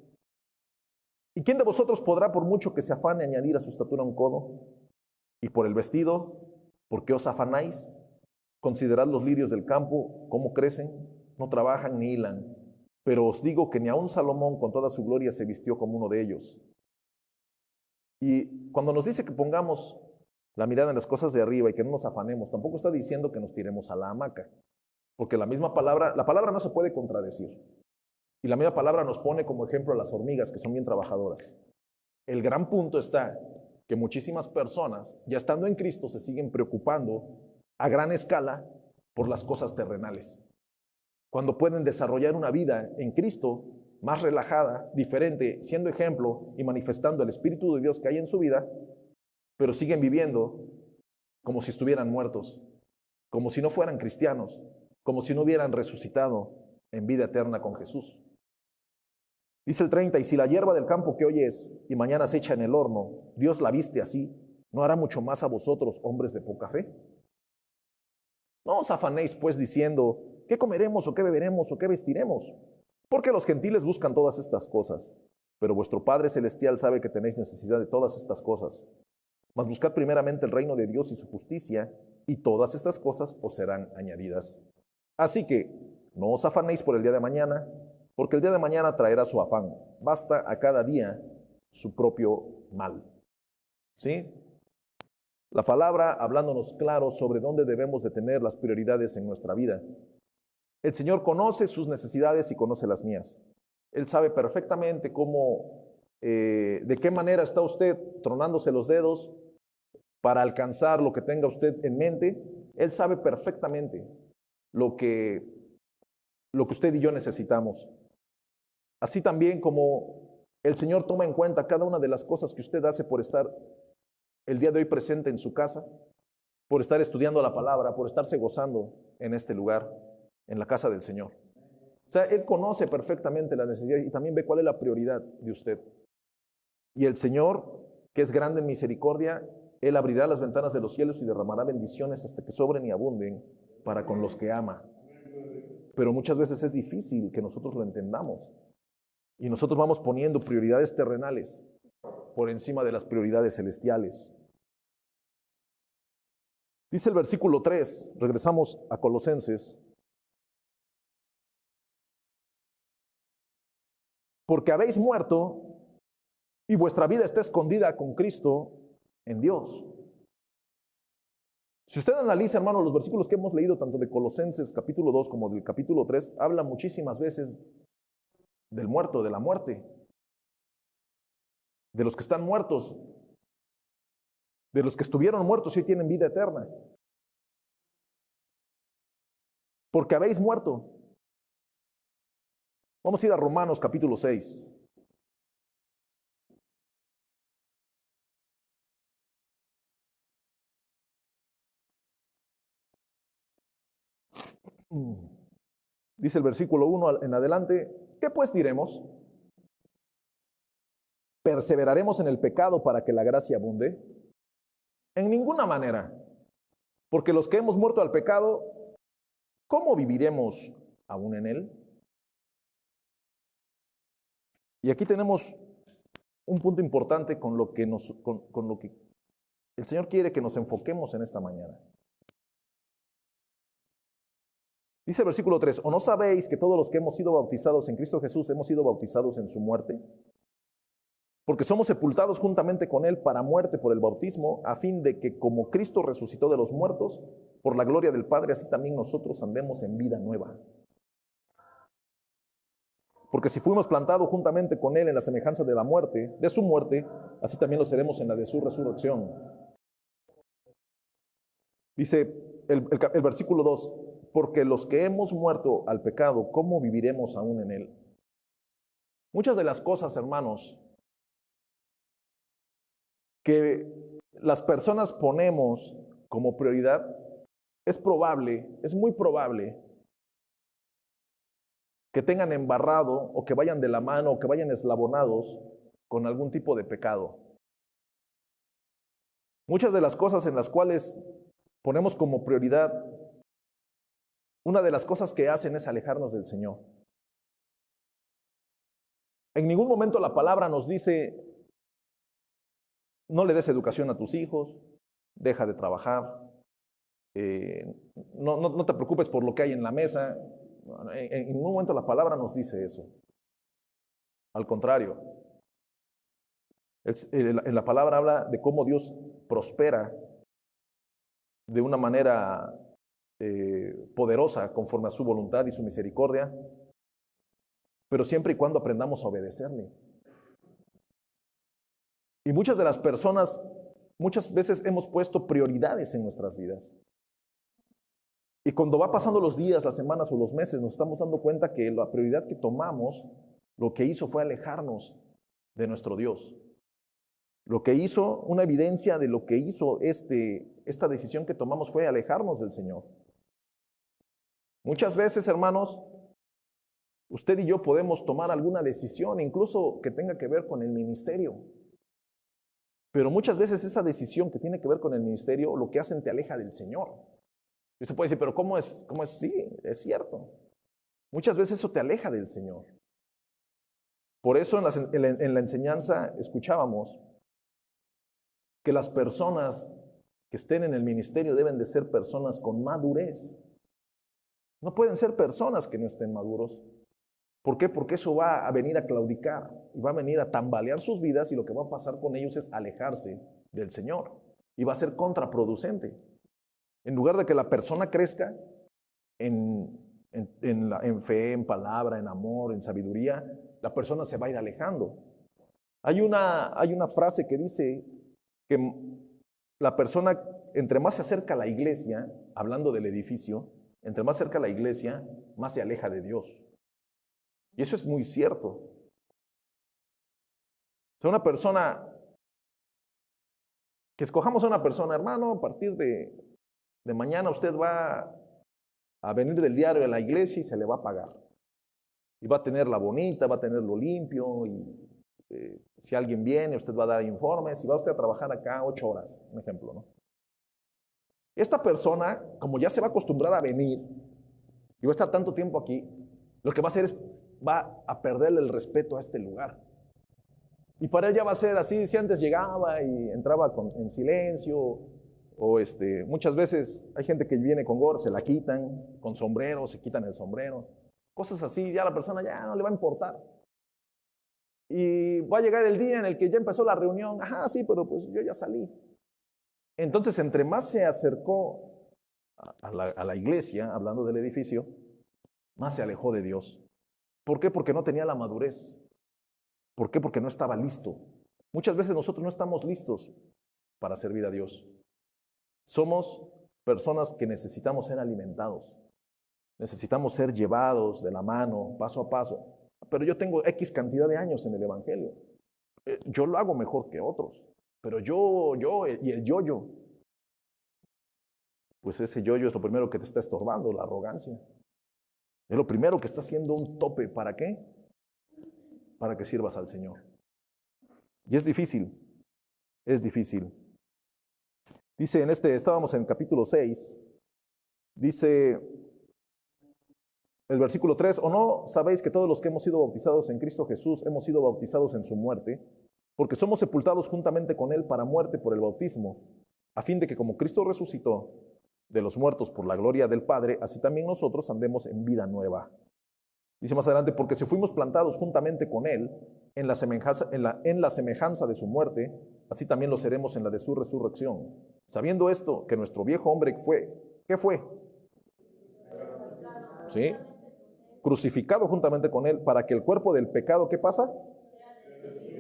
Speaker 1: ¿Y quién de vosotros podrá, por mucho que se afane, añadir a su estatura un codo? Y por el vestido, ¿por qué os afanáis? Considerad los lirios del campo, cómo crecen, no trabajan ni hilan. Pero os digo que ni aun Salomón con toda su gloria se vistió como uno de ellos. Y cuando nos dice que pongamos la mirada en las cosas de arriba y que no nos afanemos, tampoco está diciendo que nos tiremos a la hamaca, porque la palabra no se puede contradecir. Y la misma palabra nos pone como ejemplo a las hormigas, que son bien trabajadoras. El gran punto está que muchísimas personas, ya estando en Cristo, se siguen preocupando a gran escala por las cosas terrenales, cuando pueden desarrollar una vida en Cristo más relajada, diferente, siendo ejemplo y manifestando el Espíritu de Dios que hay en su vida, pero siguen viviendo como si estuvieran muertos, como si no fueran cristianos, como si no hubieran resucitado en vida eterna con Jesús. Dice el 30, y si la hierba del campo que hoy es y mañana se echa en el horno, Dios la viste así, ¿no hará mucho más a vosotros, hombres de poca fe? No os afanéis pues diciendo, ¿qué comeremos o qué beberemos o qué vestiremos? Porque los gentiles buscan todas estas cosas, pero vuestro Padre Celestial sabe que tenéis necesidad de todas estas cosas. Mas buscad primeramente el reino de Dios y su justicia, y todas estas cosas os serán añadidas. Así que no os afanéis por el día de mañana, porque el día de mañana traerá su afán. Basta a cada día su propio mal. ¿Sí? La palabra hablándonos claro sobre dónde debemos de tener las prioridades en nuestra vida. El Señor conoce sus necesidades y conoce las mías. Él sabe perfectamente de qué manera está usted tronándose los dedos para alcanzar lo que tenga usted en mente. Él sabe perfectamente lo que usted y yo necesitamos. Así también como el Señor toma en cuenta cada una de las cosas que usted hace por estar el día de hoy presente en su casa, por estar estudiando la palabra, por estarse gozando en este lugar, en la casa del Señor. O sea, Él conoce perfectamente la necesidad y también ve cuál es la prioridad de usted. Y el Señor, que es grande en misericordia, Él abrirá las ventanas de los cielos y derramará bendiciones hasta que sobren y abunden para con los que ama. Pero muchas veces es difícil que nosotros lo entendamos. Y nosotros vamos poniendo prioridades terrenales por encima de las prioridades celestiales. Dice el versículo 3, regresamos a Colosenses. porque habéis muerto y vuestra vida está escondida con Cristo en Dios. Si usted analiza, hermano, los versículos que hemos leído, tanto de Colosenses capítulo 2 como del capítulo 3, habla muchísimas veces del muerto, de la muerte, de los que están muertos, de los que estuvieron muertos y tienen vida eterna. Porque habéis muerto. Vamos a ir a Romanos capítulo 6. Dice el versículo 1 en adelante, ¿qué pues diremos? ¿Perseveraremos en el pecado para que la gracia abunde? En ninguna manera, porque los que hemos muerto al pecado, ¿cómo viviremos aún en él? Y aquí tenemos un punto importante con lo que el Señor quiere que nos enfoquemos en esta mañana. Dice el versículo 3, ¿o no sabéis que todos los que hemos sido bautizados en Cristo Jesús hemos sido bautizados en su muerte? Porque somos sepultados juntamente con Él para muerte por el bautismo, a fin de que como Cristo resucitó de los muertos, por la gloria del Padre, así también nosotros andemos en vida nueva. Porque si fuimos plantados juntamente con Él en la semejanza de la muerte, de su muerte, así también lo seremos en la de su resurrección. Dice el versículo 2, porque los que hemos muerto al pecado, ¿cómo viviremos aún en él? Muchas de las cosas, hermanos, que las personas ponemos como prioridad, es muy probable que tengan embarrado o que vayan de la mano o que vayan eslabonados con algún tipo de pecado. Muchas de las cosas en las cuales ponemos como prioridad, una de las cosas que hacen es alejarnos del Señor. En ningún momento la palabra nos dice, no le des educación a tus hijos, deja de trabajar, no te preocupes por lo que hay en la mesa. En ningún momento la palabra nos dice eso. Al contrario, en la palabra habla de cómo Dios prospera de una manera poderosa conforme a su voluntad y su misericordia, pero siempre y cuando aprendamos a obedecerle. Y muchas de las personas, muchas veces hemos puesto prioridades en nuestras vidas. Y cuando va pasando los días, las semanas o los meses, nos estamos dando cuenta que la prioridad que tomamos, lo que hizo fue alejarnos de nuestro Dios. Lo que hizo, una evidencia de lo que hizo esta decisión que tomamos fue alejarnos del Señor. Muchas veces, hermanos, usted y yo podemos tomar alguna decisión, incluso que tenga que ver con el ministerio. Pero muchas veces esa decisión que tiene que ver con el ministerio, lo que hacen te aleja del Señor. Y usted puede decir, pero ¿cómo es? ¿Cómo es? Sí, es cierto. Muchas veces eso te aleja del Señor. Por eso en la enseñanza escuchábamos que las personas que estén en el ministerio deben de ser personas con madurez. No pueden ser personas que no estén maduros. ¿Por qué? Porque eso va a venir a claudicar y va a venir a tambalear sus vidas y lo que va a pasar con ellos es alejarse del Señor y va a ser contraproducente. En lugar de que la persona crezca en fe, en palabra, en amor, en sabiduría, la persona se va a ir alejando. Hay una frase que dice que la persona, entre más se acerca a la iglesia, hablando del edificio, entre más cerca a la iglesia, más se aleja de Dios. Y eso es muy cierto. O sea, una persona, que escojamos a una persona, hermano, a partir de mañana usted va a venir del diario a la iglesia y se le va a pagar. Y va a tenerla bonita, va a tenerlo limpio, y si alguien viene, usted va a dar informes, y va usted a trabajar acá 8 horas, un ejemplo, ¿no? Esta persona, como ya se va a acostumbrar a venir, y va a estar tanto tiempo aquí, lo que va a hacer es, va a perderle el respeto a este lugar. Y para él ya va a ser así, si antes llegaba y entraba en silencio, o muchas veces hay gente que viene con gorra, se la quitan, con sombrero, se quitan el sombrero, cosas así, ya la persona ya no le va a importar. Y va a llegar el día en el que ya empezó la reunión. Ajá, sí, pero pues yo ya salí. Entonces, entre más se acercó a la iglesia, hablando del edificio, más se alejó de Dios. ¿Por qué? Porque no tenía la madurez. ¿Por qué? Porque no estaba listo. Muchas veces nosotros no estamos listos para servir a Dios. Somos personas que necesitamos ser alimentados. Necesitamos ser llevados de la mano, paso a paso. Pero yo tengo X cantidad de años en el Evangelio. Yo lo hago mejor que otros. Pero yo, y el yo. Pues ese yo es lo primero que te está estorbando, la arrogancia. Es lo primero que está haciendo un tope. ¿Para qué? Para que sirvas al Señor. Y es difícil. Es difícil. Dice estábamos en capítulo 6. Dice el versículo 3, ¿o no sabéis que todos los que hemos sido bautizados en Cristo Jesús hemos sido bautizados en su muerte? Porque somos sepultados juntamente con Él para muerte por el bautismo, a fin de que como Cristo resucitó de los muertos por la gloria del Padre, así también nosotros andemos en vida nueva. Dice más adelante, porque si fuimos plantados juntamente con Él en la semejanza de su muerte, así también lo seremos en la de su resurrección. Sabiendo esto, que nuestro viejo hombre ¿qué fue? ¿Sí? Crucificado juntamente con Él, para que el cuerpo del pecado, ¿qué pasa?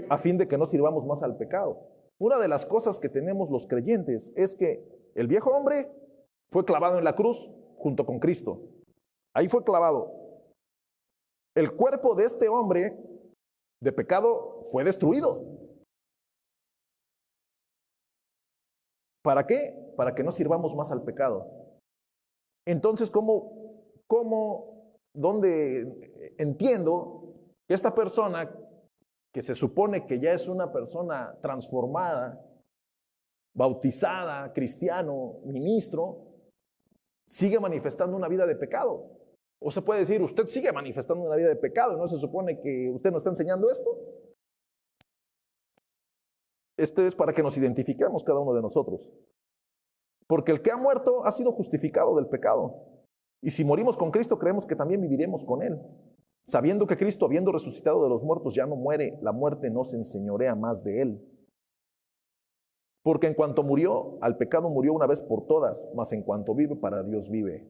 Speaker 1: A fin de que no sirvamos más al pecado. Una de las cosas que tenemos los creyentes es que el viejo hombre fue clavado en la cruz junto con Cristo. Ahí fue clavado. El cuerpo de este hombre de pecado fue destruido. ¿Para qué? Para que no sirvamos más al pecado. Entonces, dónde entiendo que esta persona, que se supone que ya es una persona transformada, bautizada, cristiano, ministro, sigue manifestando una vida de pecado? O se puede decir, usted sigue manifestando una vida de pecado, ¿no se supone que usted nos está enseñando esto? Este es para que nos identifiquemos cada uno de nosotros. Porque el que ha muerto ha sido justificado del pecado. Y si morimos con Cristo, creemos que también viviremos con Él. Sabiendo que Cristo, habiendo resucitado de los muertos, ya no muere, la muerte no se enseñorea más de Él. Porque en cuanto murió, al pecado murió una vez por todas, mas en cuanto vive, para Dios vive.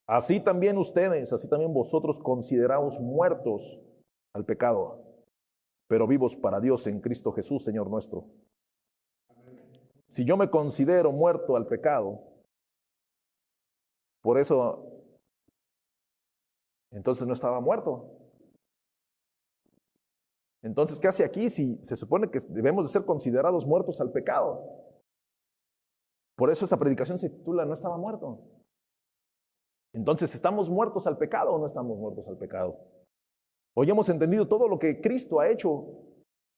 Speaker 1: Así también ustedes, así también vosotros consideraos muertos al pecado, pero vivos para Dios en Cristo Jesús, Señor nuestro. Si yo me considero muerto al pecado, por eso, entonces no estaba muerto. Entonces, ¿qué hace aquí si se supone que debemos de ser considerados muertos al pecado? Por eso esta predicación se titula No estaba muerto. Entonces, ¿estamos muertos al pecado o no estamos muertos al pecado? Hoy hemos entendido todo lo que Cristo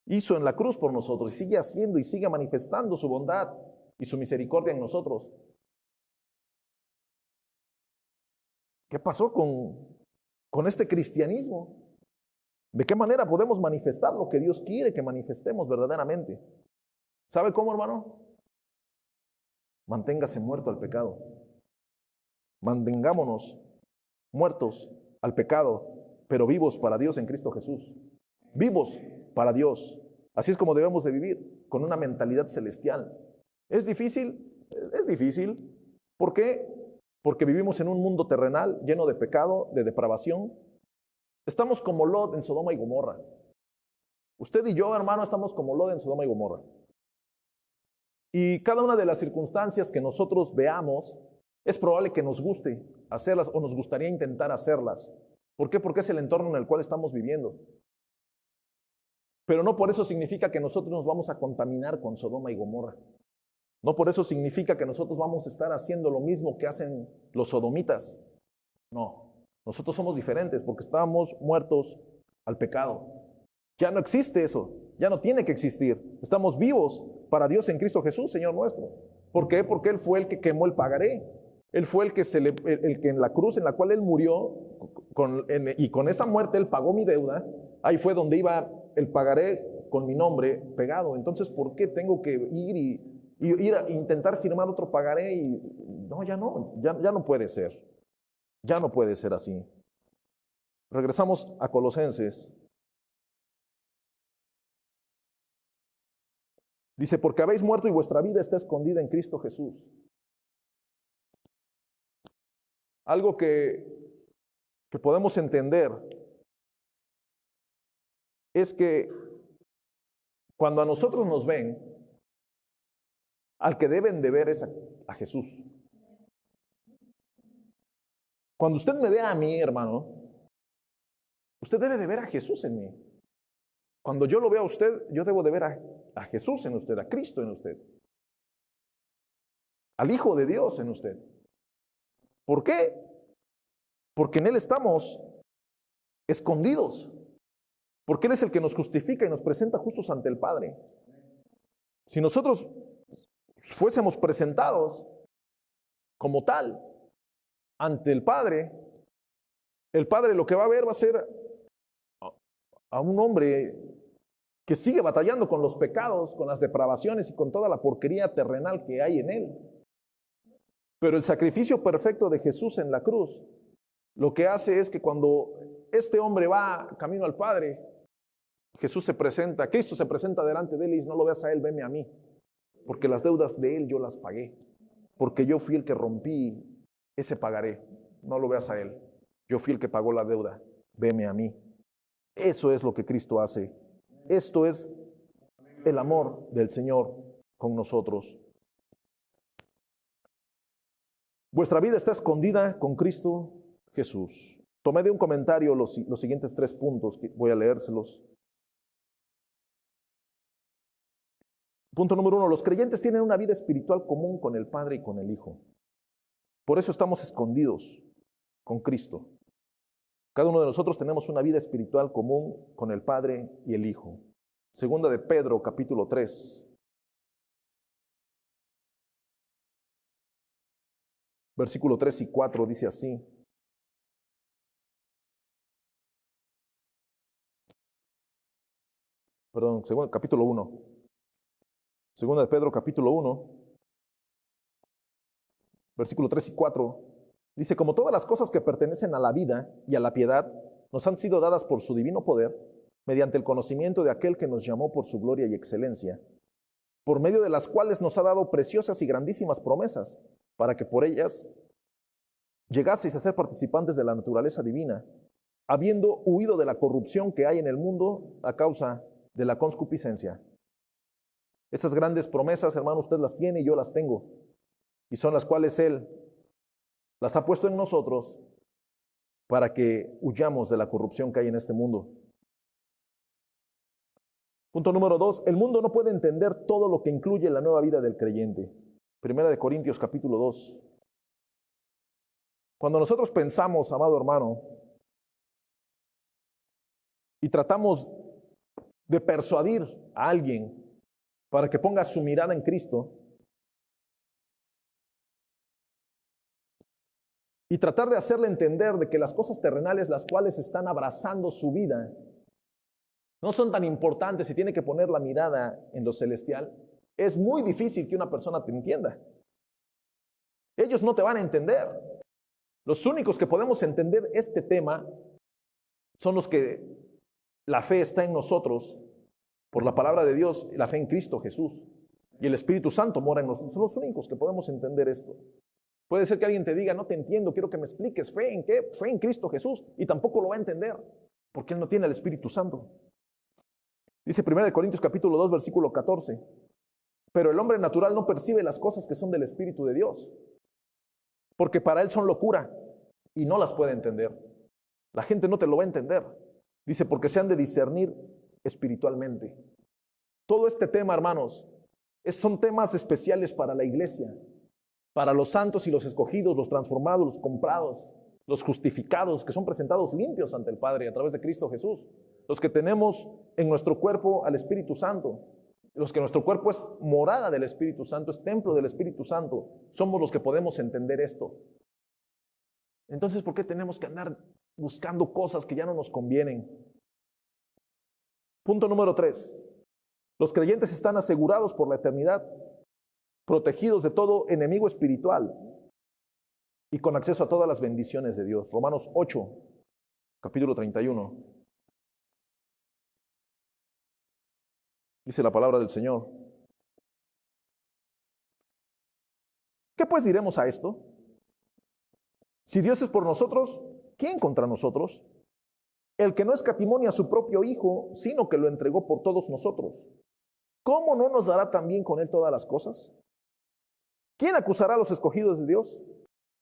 Speaker 1: hizo en la cruz por nosotros, y sigue haciendo y sigue manifestando su bondad y su misericordia en nosotros. ¿Qué pasó con este cristianismo? ¿De qué manera podemos manifestar lo que Dios quiere que manifestemos verdaderamente? ¿Sabe cómo, hermano? Manténgase muerto al pecado. Mantengámonos muertos al pecado, pero vivos para Dios en Cristo Jesús. Vivos para Dios. Así es como debemos de vivir, con una mentalidad celestial. ¿Es difícil? Es difícil. ¿Por qué? Porque vivimos en un mundo terrenal lleno de pecado, de depravación. Estamos como Lot en Sodoma y Gomorra. Usted y yo, hermano, estamos como Lot en Sodoma y Gomorra. Y cada una de las circunstancias que nosotros veamos, es probable que nos guste hacerlas o nos gustaría intentar hacerlas. ¿Por qué? Porque es el entorno en el cual estamos viviendo. Pero no por eso significa que nosotros nos vamos a contaminar con Sodoma y Gomorra. No por eso significa que nosotros vamos a estar haciendo lo mismo que hacen los sodomitas. No, nosotros somos diferentes porque estábamos muertos al pecado. Ya no existe eso, ya no tiene que existir. Estamos vivos para Dios en Cristo Jesús, Señor nuestro. ¿Por qué? Porque Él fue el que quemó el pagaré. Él fue el que en la cruz en la cual Él murió, y con esa muerte Él pagó mi deuda. Ahí fue donde iba el pagaré con mi nombre pegado. Entonces, ¿por qué tengo que ir a intentar firmar otro pagaré? No, ya no puede ser. Ya no puede ser así. Regresamos a Colosenses. Dice, porque habéis muerto y vuestra vida está escondida en Cristo Jesús. Algo que podemos entender es que cuando a nosotros nos ven, al que deben de ver es a Jesús. Cuando usted me vea a mí, hermano, usted debe de ver a Jesús en mí. Cuando yo lo vea a usted, yo debo de ver a Jesús en usted, a Cristo en usted, al Hijo de Dios en usted. ¿Por qué? Porque en Él estamos escondidos. Porque Él es el que nos justifica y nos presenta justos ante el Padre. Si nosotros fuésemos presentados como tal ante el Padre lo que va a ver va a ser a un hombre que sigue batallando con los pecados, con las depravaciones y con toda la porquería terrenal que hay en él. Pero el sacrificio perfecto de Jesús en la cruz, lo que hace es que cuando este hombre va camino al Padre, Cristo se presenta delante de él y dice, no lo veas a él, veme a mí, porque las deudas de él yo las pagué, porque yo fui el que rompí, ese pagaré, no lo veas a él, yo fui el que pagó la deuda, veme a mí. Eso es lo que Cristo hace. Esto es el amor del Señor con nosotros. Vuestra vida está escondida con Cristo Jesús. Tomé de un comentario los siguientes 3 puntos, que voy a leérselos. Punto número 1, los creyentes tienen una vida espiritual común con el Padre y con el Hijo. Por eso estamos escondidos con Cristo. Cada uno de nosotros tenemos una vida espiritual común con el Padre y el Hijo. Segunda de Pedro, capítulo 3. Versículo 3 y 4 dice así. Perdón, capítulo 1. Segunda de Pedro, capítulo 1. Versículo 3 y 4. Dice, como todas las cosas que pertenecen a la vida y a la piedad nos han sido dadas por su divino poder, mediante el conocimiento de aquel que nos llamó por su gloria y excelencia, por medio de las cuales nos ha dado preciosas y grandísimas promesas, para que por ellas llegaseis a ser participantes de la naturaleza divina, habiendo huido de la corrupción que hay en el mundo a causa de la concupiscencia. Esas grandes promesas, hermano, usted las tiene y yo las tengo, y son las cuales Él las ha puesto en nosotros para que huyamos de la corrupción que hay en este mundo. Punto número 2, el mundo no puede entender todo lo que incluye la nueva vida del creyente. Primera de Corintios, capítulo 2. Cuando nosotros pensamos, amado hermano, y tratamos de persuadir a alguien para que ponga su mirada en Cristo, y tratar de hacerle entender de que las cosas terrenales, las cuales están abrazando su vida, no son tan importantes y tiene que poner la mirada en lo celestial, es muy difícil que una persona te entienda. Ellos no te van a entender. Los únicos que podemos entender este tema son los que la fe está en nosotros por la palabra de Dios, la fe en Cristo Jesús. Y el Espíritu Santo mora en nosotros. Son los únicos que podemos entender esto. Puede ser que alguien te diga, no te entiendo, quiero que me expliques. ¿Fe en qué? Fe en Cristo Jesús. Y tampoco lo va a entender, porque él no tiene el Espíritu Santo. Dice 1 Corintios capítulo 2, versículo 14. Pero el hombre natural no percibe las cosas que son del Espíritu de Dios, porque para él son locura y no las puede entender. La gente no te lo va a entender. Dice, porque se han de discernir espiritualmente. Todo este tema, hermanos, son temas especiales para la iglesia, para los santos y los escogidos, los transformados, los comprados, los justificados, que son presentados limpios ante el Padre a través de Cristo Jesús. Los que tenemos en nuestro cuerpo al Espíritu Santo, los que nuestro cuerpo es morada del Espíritu Santo, es templo del Espíritu Santo, somos los que podemos entender esto. Entonces, ¿por qué tenemos que andar buscando cosas que ya no nos convienen? Punto número 3. Los creyentes están asegurados por la eternidad, protegidos de todo enemigo espiritual y con acceso a todas las bendiciones de Dios. Romanos 8, capítulo 31. Dice la palabra del Señor. ¿Qué pues diremos a esto? Si Dios es por nosotros, ¿quién contra nosotros? El que no escatimó ni a su propio Hijo, sino que lo entregó por todos nosotros, ¿cómo no nos dará también con él todas las cosas? ¿Quién acusará a los escogidos de Dios?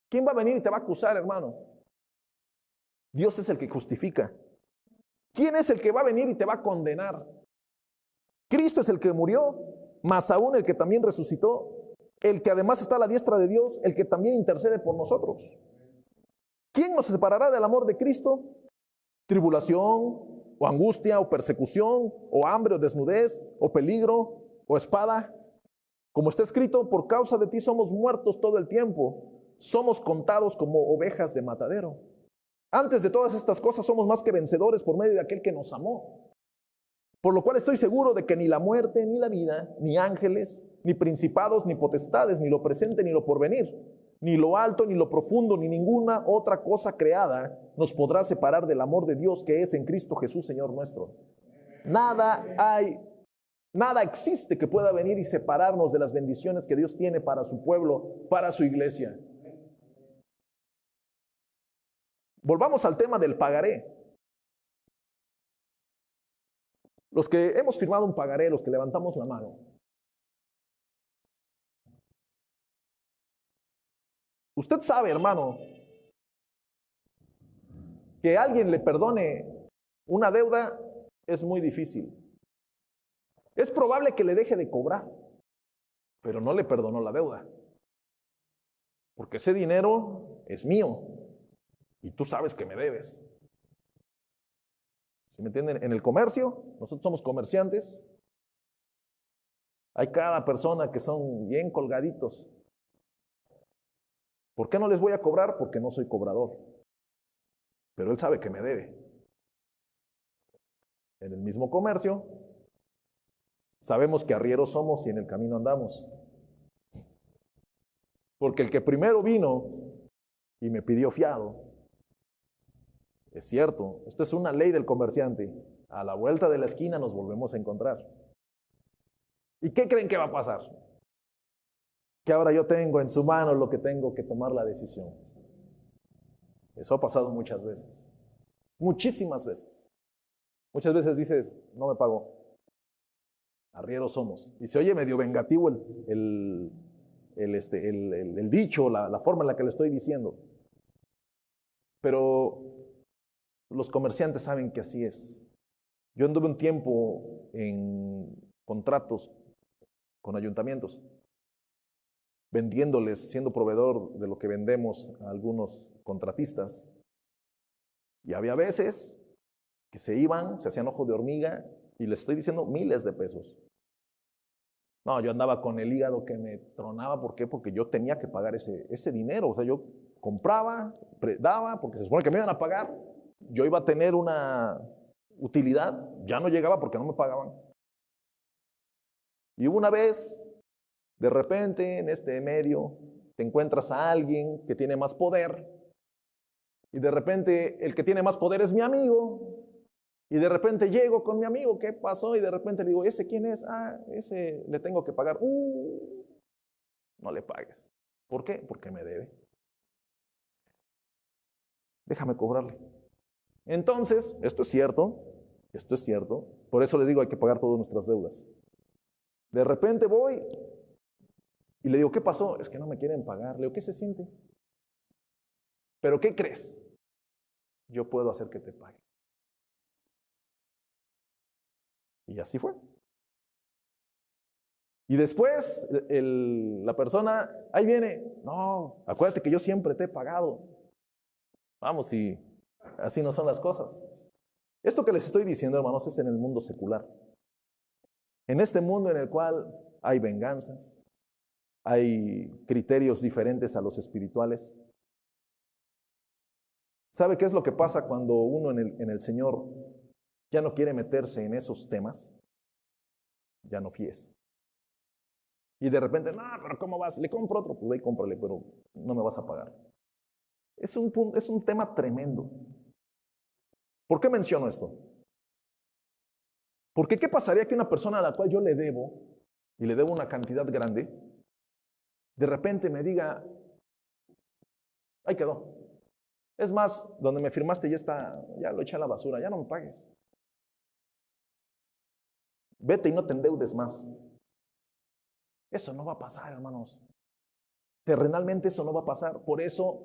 Speaker 1: ¿Quién va a venir y te va a acusar, hermano? Dios es el que justifica. ¿Quién es el que va a venir y te va a condenar? Cristo es el que murió, más aún el que también resucitó, el que además está a la diestra de Dios, el que también intercede por nosotros. ¿Quién nos separará del amor de Cristo? ¿Tribulación, o angustia, o persecución, o hambre, o desnudez, o peligro, o espada? Como está escrito, por causa de ti somos muertos todo el tiempo, somos contados como ovejas de matadero. Antes de todas estas cosas somos más que vencedores por medio de aquel que nos amó. Por lo cual estoy seguro de que ni la muerte, ni la vida, ni ángeles, ni principados, ni potestades, ni lo presente, ni lo porvenir, ni lo alto, ni lo profundo, ni ninguna otra cosa creada nos podrá separar del amor de Dios que es en Cristo Jesús, Señor nuestro. Nada existe que pueda venir y separarnos de las bendiciones que Dios tiene para su pueblo, para su iglesia. Volvamos al tema del pagaré. Los que hemos firmado un pagaré, los que levantamos la mano. Usted sabe, hermano, que alguien le perdone una deuda es muy difícil. Es probable que le deje de cobrar, pero no le perdonó la deuda. Porque ese dinero es mío y tú sabes que me debes. ¿Sí me entienden? En el comercio, nosotros somos comerciantes. Hay cada persona que son bien colgaditos. ¿Por qué no les voy a cobrar? Porque no soy cobrador. Pero él sabe que me debe. En el mismo comercio, sabemos que arrieros somos y en el camino andamos. Porque el que primero vino y me pidió fiado, es cierto, esto es una ley del comerciante. A la vuelta de la esquina nos volvemos a encontrar. ¿Y qué creen que va a pasar? Que ahora yo tengo en su mano lo que tengo que tomar la decisión. Eso ha pasado muchas veces. Muchísimas veces. Muchas veces dices, no me pagó. Arrieros somos. Y se oye medio vengativo el dicho, la forma en la que le estoy diciendo. Pero los comerciantes saben que así es. Yo anduve un tiempo en contratos con ayuntamientos, vendiéndoles, siendo proveedor de lo que vendemos a algunos contratistas. Y había veces que se iban, se hacían ojo de hormiga, y les estoy diciendo miles de pesos. No, yo andaba con el hígado que me tronaba. ¿Por qué? Porque yo tenía que pagar ese dinero. O sea, yo compraba, daba, porque se supone que me iban a pagar. Yo iba a tener una utilidad, ya no llegaba porque no me pagaban. Y una vez, de repente, en este medio, te encuentras a alguien que tiene más poder, y de repente el que tiene más poder es mi amigo, y de repente llego con mi amigo, ¿qué pasó? Y de repente le digo, ¿ese quién es? Ah, ese le tengo que pagar. No le pagues. ¿Por qué? Porque me debe. Déjame cobrarle. Entonces, esto es cierto, por eso les digo, hay que pagar todas nuestras deudas. De repente voy y le digo, ¿qué pasó? Es que no me quieren pagar. Le digo, ¿qué se siente? ¿Pero qué crees? Yo puedo hacer que te pague. Y así fue. Y después la persona, ahí viene, no, acuérdate que yo siempre te he pagado. Vamos, y así no son las cosas. Esto que les estoy diciendo, hermanos, es en el mundo secular. En este mundo en el cual hay venganzas, hay criterios diferentes a los espirituales. ¿Sabe qué es lo que pasa cuando uno en el Señor ya no quiere meterse en esos temas? Ya no fíes. Y de repente, no, pero ¿cómo vas? Le compro otro, pues ve y cómprale, pero no me vas a pagar. Es un tema tremendo. ¿Por qué menciono esto? Porque ¿qué pasaría que una persona a la cual yo le debo, y le debo una cantidad grande, de repente me diga, ahí quedó. Es más, donde me firmaste ya está, ya lo eché a la basura, ya no me pagues. Vete y no te endeudes más. Eso no va a pasar, hermanos. Terrenalmente eso no va a pasar. Por eso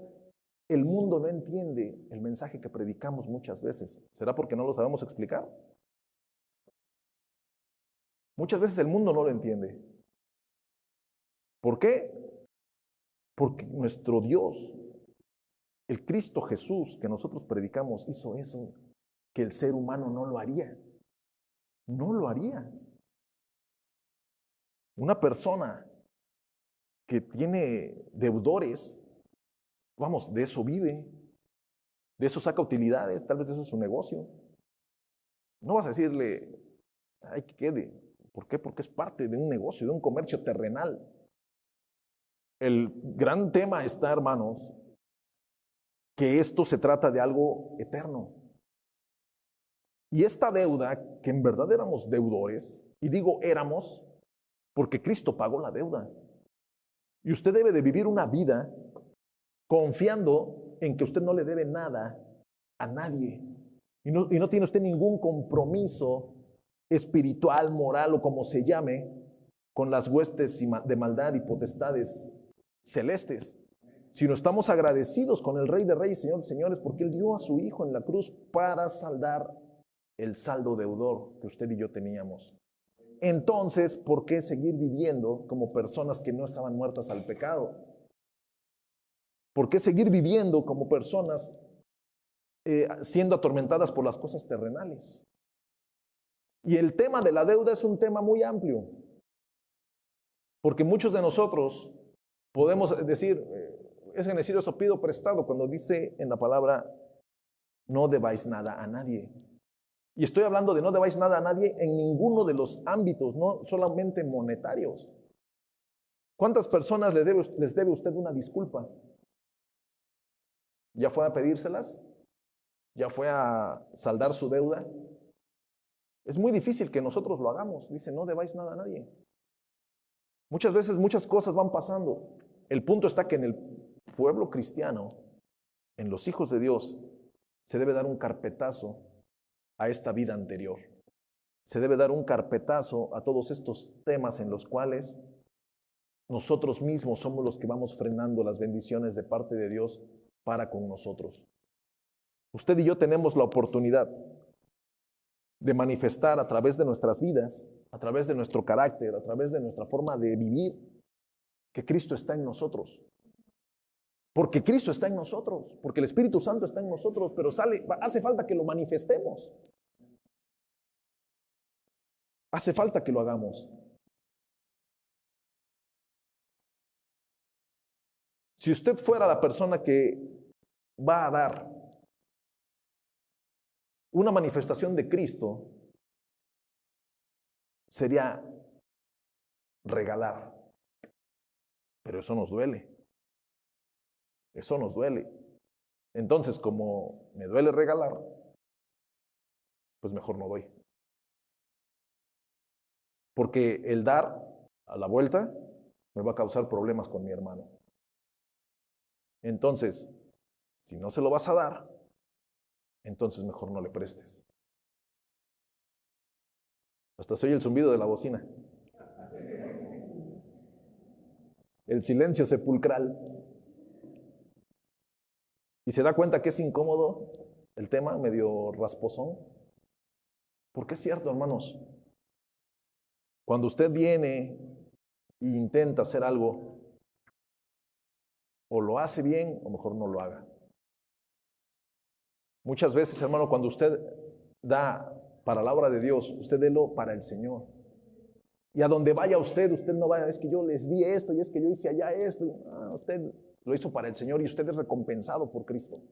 Speaker 1: el mundo no entiende el mensaje que predicamos muchas veces. ¿Será porque no lo sabemos explicar? Muchas veces el mundo no lo entiende. ¿Por qué? Porque nuestro Dios, el Cristo Jesús que nosotros predicamos, hizo eso que el ser humano no lo haría. No lo haría. Una persona que tiene deudores, vamos, de eso vive, de eso saca utilidades, tal vez de eso es su negocio. No vas a decirle, ay, que quede. ¿Por qué? Porque es parte de un negocio, de un comercio terrenal. El gran tema está, hermanos, que esto se trata de algo eterno. Y esta deuda, que en verdad éramos deudores, y digo éramos, porque Cristo pagó la deuda. Y usted debe de vivir una vida confiando en que usted no le debe nada a nadie. Y no tiene usted ningún compromiso espiritual, moral o como se llame, con las huestes de maldad y potestades celestes, sino estamos agradecidos con el Rey de Reyes, Señor de Señores, porque Él dio a su Hijo en la cruz para saldar el saldo deudor que usted y yo teníamos. Entonces, ¿por qué seguir viviendo como personas que no estaban muertas al pecado? ¿Por qué seguir viviendo como personas siendo atormentadas por las cosas terrenales? Y el tema de la deuda es un tema muy amplio, porque muchos de nosotros podemos decir, es que necesito eso, pido prestado, cuando dice en la palabra, no debáis nada a nadie. Y estoy hablando de no debáis nada a nadie en ninguno de los ámbitos, no solamente monetarios. ¿Cuántas personas les debe usted una disculpa? ¿Ya fue a pedírselas? ¿Ya fue a saldar su deuda? Es muy difícil que nosotros lo hagamos. Dice, no debáis nada a nadie. Muchas veces muchas cosas van pasando. El punto está que en el pueblo cristiano, en los hijos de Dios, se debe dar un carpetazo a esta vida anterior. Se debe dar un carpetazo a todos estos temas en los cuales nosotros mismos somos los que vamos frenando las bendiciones de parte de Dios para con nosotros. Usted y yo tenemos la oportunidad de manifestar a través de nuestras vidas, a través de nuestro carácter, a través de nuestra forma de vivir, que Cristo está en nosotros. Porque Cristo está en nosotros, porque el Espíritu Santo está en nosotros, pero hace falta que lo manifestemos. Hace falta que lo hagamos. Si usted fuera la persona que va a dar una manifestación de Cristo, sería regalar. Pero eso nos duele. Eso nos duele. Entonces, como me duele regalar, pues mejor no doy. Porque el dar a la vuelta me va a causar problemas con mi hermano. Entonces, si no se lo vas a dar, entonces mejor no le prestes. Hasta se oye el zumbido de la bocina. El silencio sepulcral. Y se da cuenta que es incómodo el tema, medio rasposón. Porque es cierto, hermanos. Cuando usted viene e intenta hacer algo, o lo hace bien o mejor no lo haga. Muchas veces, hermano, cuando usted da para la obra de Dios, usted délo para el Señor. Y a donde vaya usted no vaya, es que yo les di esto y es que yo hice allá esto. Usted lo hizo para el Señor y usted es recompensado por Cristo.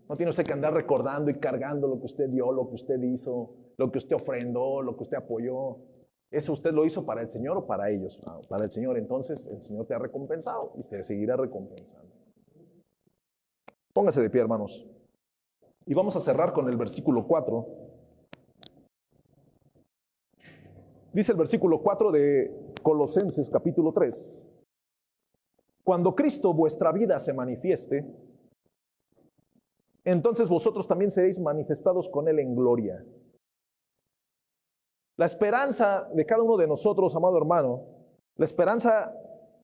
Speaker 1: No tiene usted que andar recordando y cargando lo que usted dio, lo que usted hizo, lo que usted ofrendó, lo que usted apoyó. ¿Eso usted lo hizo para el Señor o para ellos? Para el Señor. Entonces el Señor te ha recompensado y te seguirá recompensando. Póngase de pie, hermanos. Y vamos a cerrar con el versículo 4. Dice el versículo 4 de Colosenses capítulo 3. cuando Cristo vuestra vida se manifieste, entonces vosotros también seréis manifestados con Él en gloria. La esperanza de cada uno de nosotros, amado hermano, la esperanza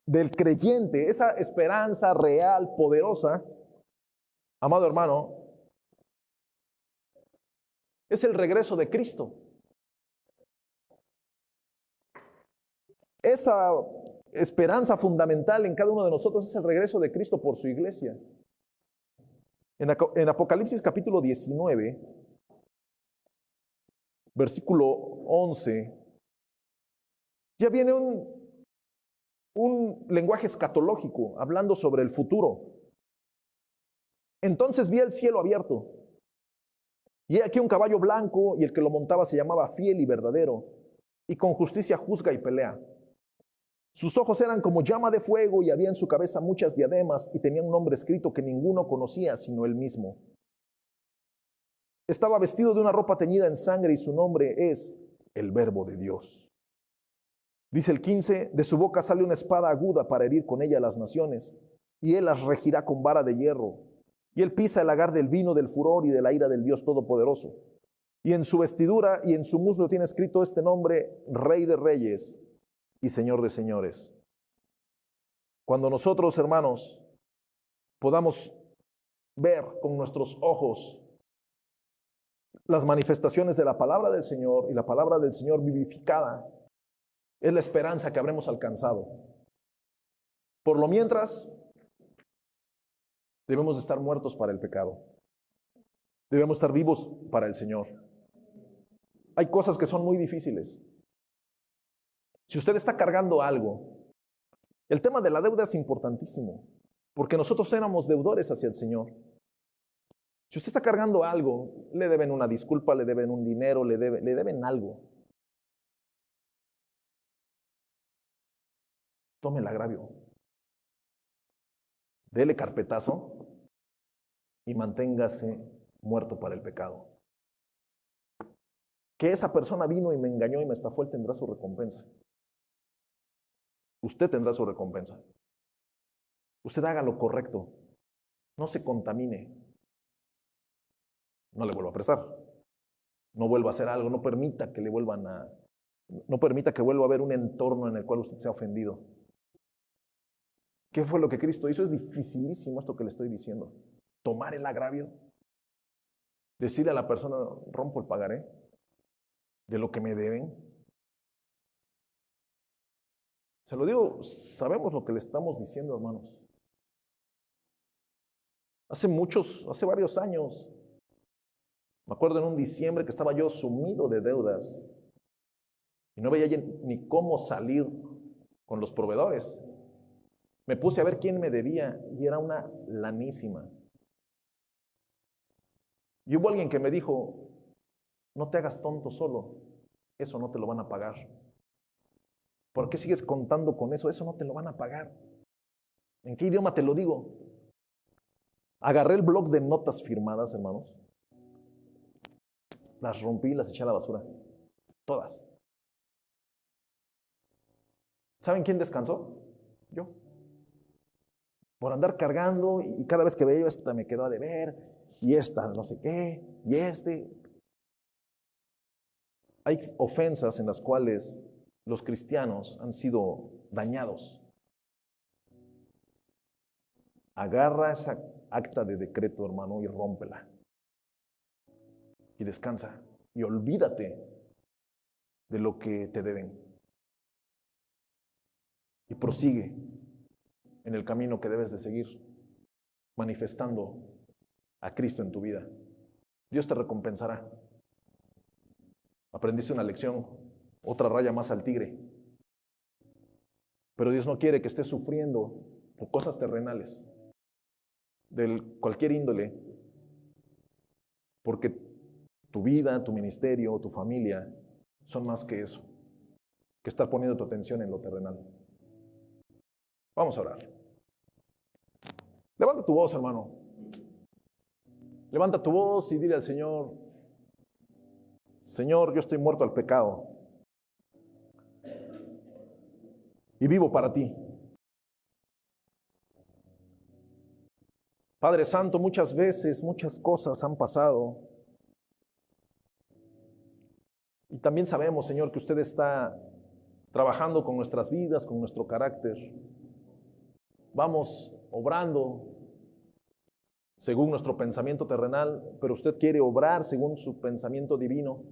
Speaker 1: del creyente, esa esperanza real, poderosa, amado hermano, es el regreso de Cristo. Esa esperanza fundamental en cada uno de nosotros es el regreso de Cristo por su iglesia. En Apocalipsis capítulo 19, versículo 11, ya viene un lenguaje escatológico hablando sobre el futuro. Entonces vi el cielo abierto, y he aquí un caballo blanco, y el que lo montaba se llamaba Fiel y Verdadero, y con justicia juzga y pelea. Sus ojos eran como llama de fuego, y había en su cabeza muchas diademas, y tenía un nombre escrito que ninguno conocía sino él mismo. Estaba vestido de una ropa teñida en sangre, y su nombre es el Verbo de Dios. Dice el 15, de su boca sale una espada aguda para herir con ella a las naciones, y él las regirá con vara de hierro. Y él pisa el lagar del vino del furor y de la ira del Dios Todopoderoso. Y en su vestidura y en su muslo tiene escrito este nombre: Rey de Reyes y Señor de Señores. Cuando nosotros, hermanos, podamos ver con nuestros ojos las manifestaciones de la palabra del Señor y la palabra del Señor vivificada, es la esperanza que habremos alcanzado. Por lo mientras, debemos estar muertos para el pecado. Debemos estar vivos para el Señor. Hay cosas que son muy difíciles. Si usted está cargando algo, el tema de la deuda es importantísimo, porque nosotros éramos deudores hacia el Señor. Si usted está cargando algo, le deben una disculpa, le deben un dinero, le deben algo. Tome el agravio. Dele carpetazo y manténgase muerto para el pecado. Que esa persona vino y me engañó y me estafó, él tendrá su recompensa. Usted tendrá su recompensa. Usted haga lo correcto. No se contamine. No le vuelva a prestar. No vuelva a hacer algo. No permita que le vuelvan a... No permita que vuelva a haber un entorno en el cual usted sea ofendido. ¿Qué fue lo que Cristo hizo? Es dificilísimo esto que le estoy diciendo. Tomar el agravio. Decirle a la persona: rompo el pagaré de lo que me deben. Se lo digo, sabemos lo que le estamos diciendo, hermanos. Hace varios años, me acuerdo en un diciembre que estaba yo sumido de deudas y no veía ni cómo salir con los proveedores. Me puse a ver quién me debía y era una lanísima. Y hubo alguien que me dijo: no te hagas tonto solo, eso no te lo van a pagar. ¿Por qué sigues contando con eso? Eso no te lo van a pagar. ¿En qué idioma te lo digo? Agarré el bloc de notas firmadas, hermanos. Las rompí y las eché a la basura. Todas. ¿Saben quién descansó? Yo. Por andar cargando, y cada vez que veía, esta me quedó a deber, y esta no sé qué, y este. Hay ofensas en las cuales los cristianos han sido dañados. Agarra esa acta de decreto, hermano, y rómpela. Y descansa. Y olvídate de lo que te deben. Y prosigue en el camino que debes de seguir, manifestando a Cristo en tu vida. Dios te recompensará. Aprendiste una lección, otra raya más al tigre. Pero Dios no quiere que estés sufriendo por cosas terrenales, de cualquier índole, porque tu vida, tu ministerio, tu familia son más que eso, que estar poniendo tu atención en lo terrenal. Vamos a orar. Levanta tu voz, hermano. Levanta tu voz y dile al Señor: Señor, yo estoy muerto al pecado y vivo para ti. Padre Santo, muchas veces, muchas cosas han pasado. Y también sabemos, Señor, que usted está trabajando con nuestras vidas, con nuestro carácter. Vamos obrando según nuestro pensamiento terrenal, pero usted quiere obrar según su pensamiento divino.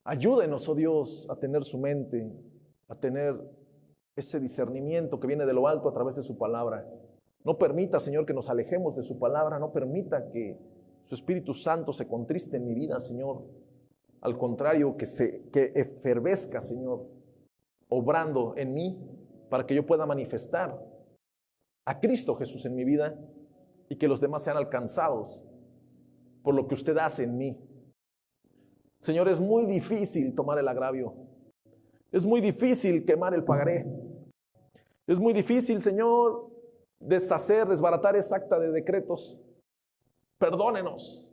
Speaker 1: Ayúdenos, oh Dios, a tener su mente, a tener ese discernimiento que viene de lo alto a través de su palabra. No permita, Señor, que nos alejemos de su palabra. No permita que su Espíritu Santo se contriste en mi vida, Señor. Al contrario, que efervesca, Señor, obrando en mí para que yo pueda manifestar a Cristo Jesús en mi vida y que los demás sean alcanzados por lo que usted hace en mí. Señor, es muy difícil tomar el agravio. Es muy difícil quemar el pagaré. Es muy difícil, Señor, desbaratar esa acta de decretos. Perdónenos.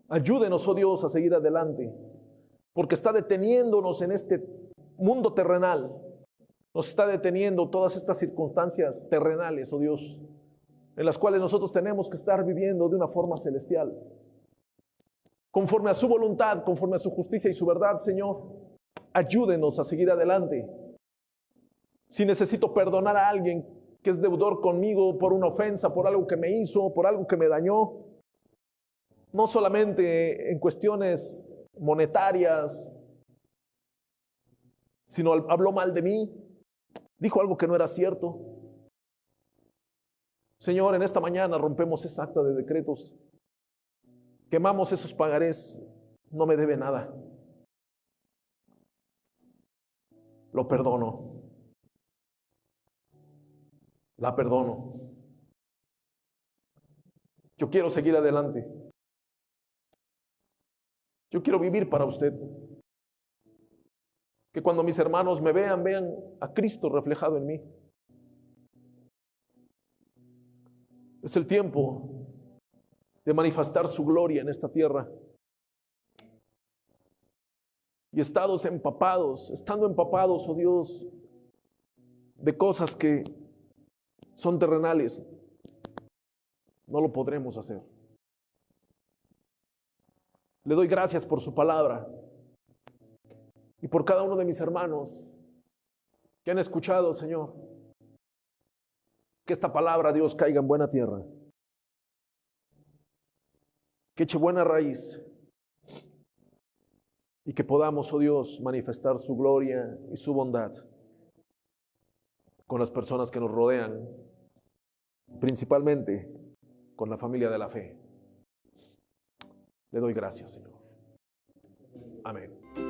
Speaker 1: Ayúdenos, oh Dios, a seguir adelante, porque está deteniéndonos en este mundo terrenal. Nos está deteniendo todas estas circunstancias terrenales, oh Dios, en las cuales nosotros tenemos que estar viviendo de una forma celestial, conforme a su voluntad, conforme a su justicia y su verdad. Señor, ayúdenos a seguir adelante. Si necesito perdonar a alguien que es deudor conmigo por una ofensa, por algo que me hizo, por algo que me dañó, no solamente en cuestiones monetarias, sino habló mal de mí, dijo algo que no era cierto. Señor, en esta mañana rompemos esa acta de decretos, quemamos esos pagarés. No me debe nada, lo perdono, la perdono. Yo quiero seguir adelante. Yo quiero vivir para usted. Que cuando mis hermanos me vean, vean a Cristo reflejado en mí. Es el tiempo de manifestar su gloria en esta tierra. Y estando empapados, oh Dios, de cosas que son terrenales, no lo podremos hacer. Le doy gracias por su palabra y por cada uno de mis hermanos que han escuchado, Señor. Que esta palabra, Dios, caiga en buena tierra, que eche buena raíz y que podamos, oh Dios, manifestar su gloria y su bondad con las personas que nos rodean, principalmente con la familia de la fe. Le doy gracias, Señor. Amén.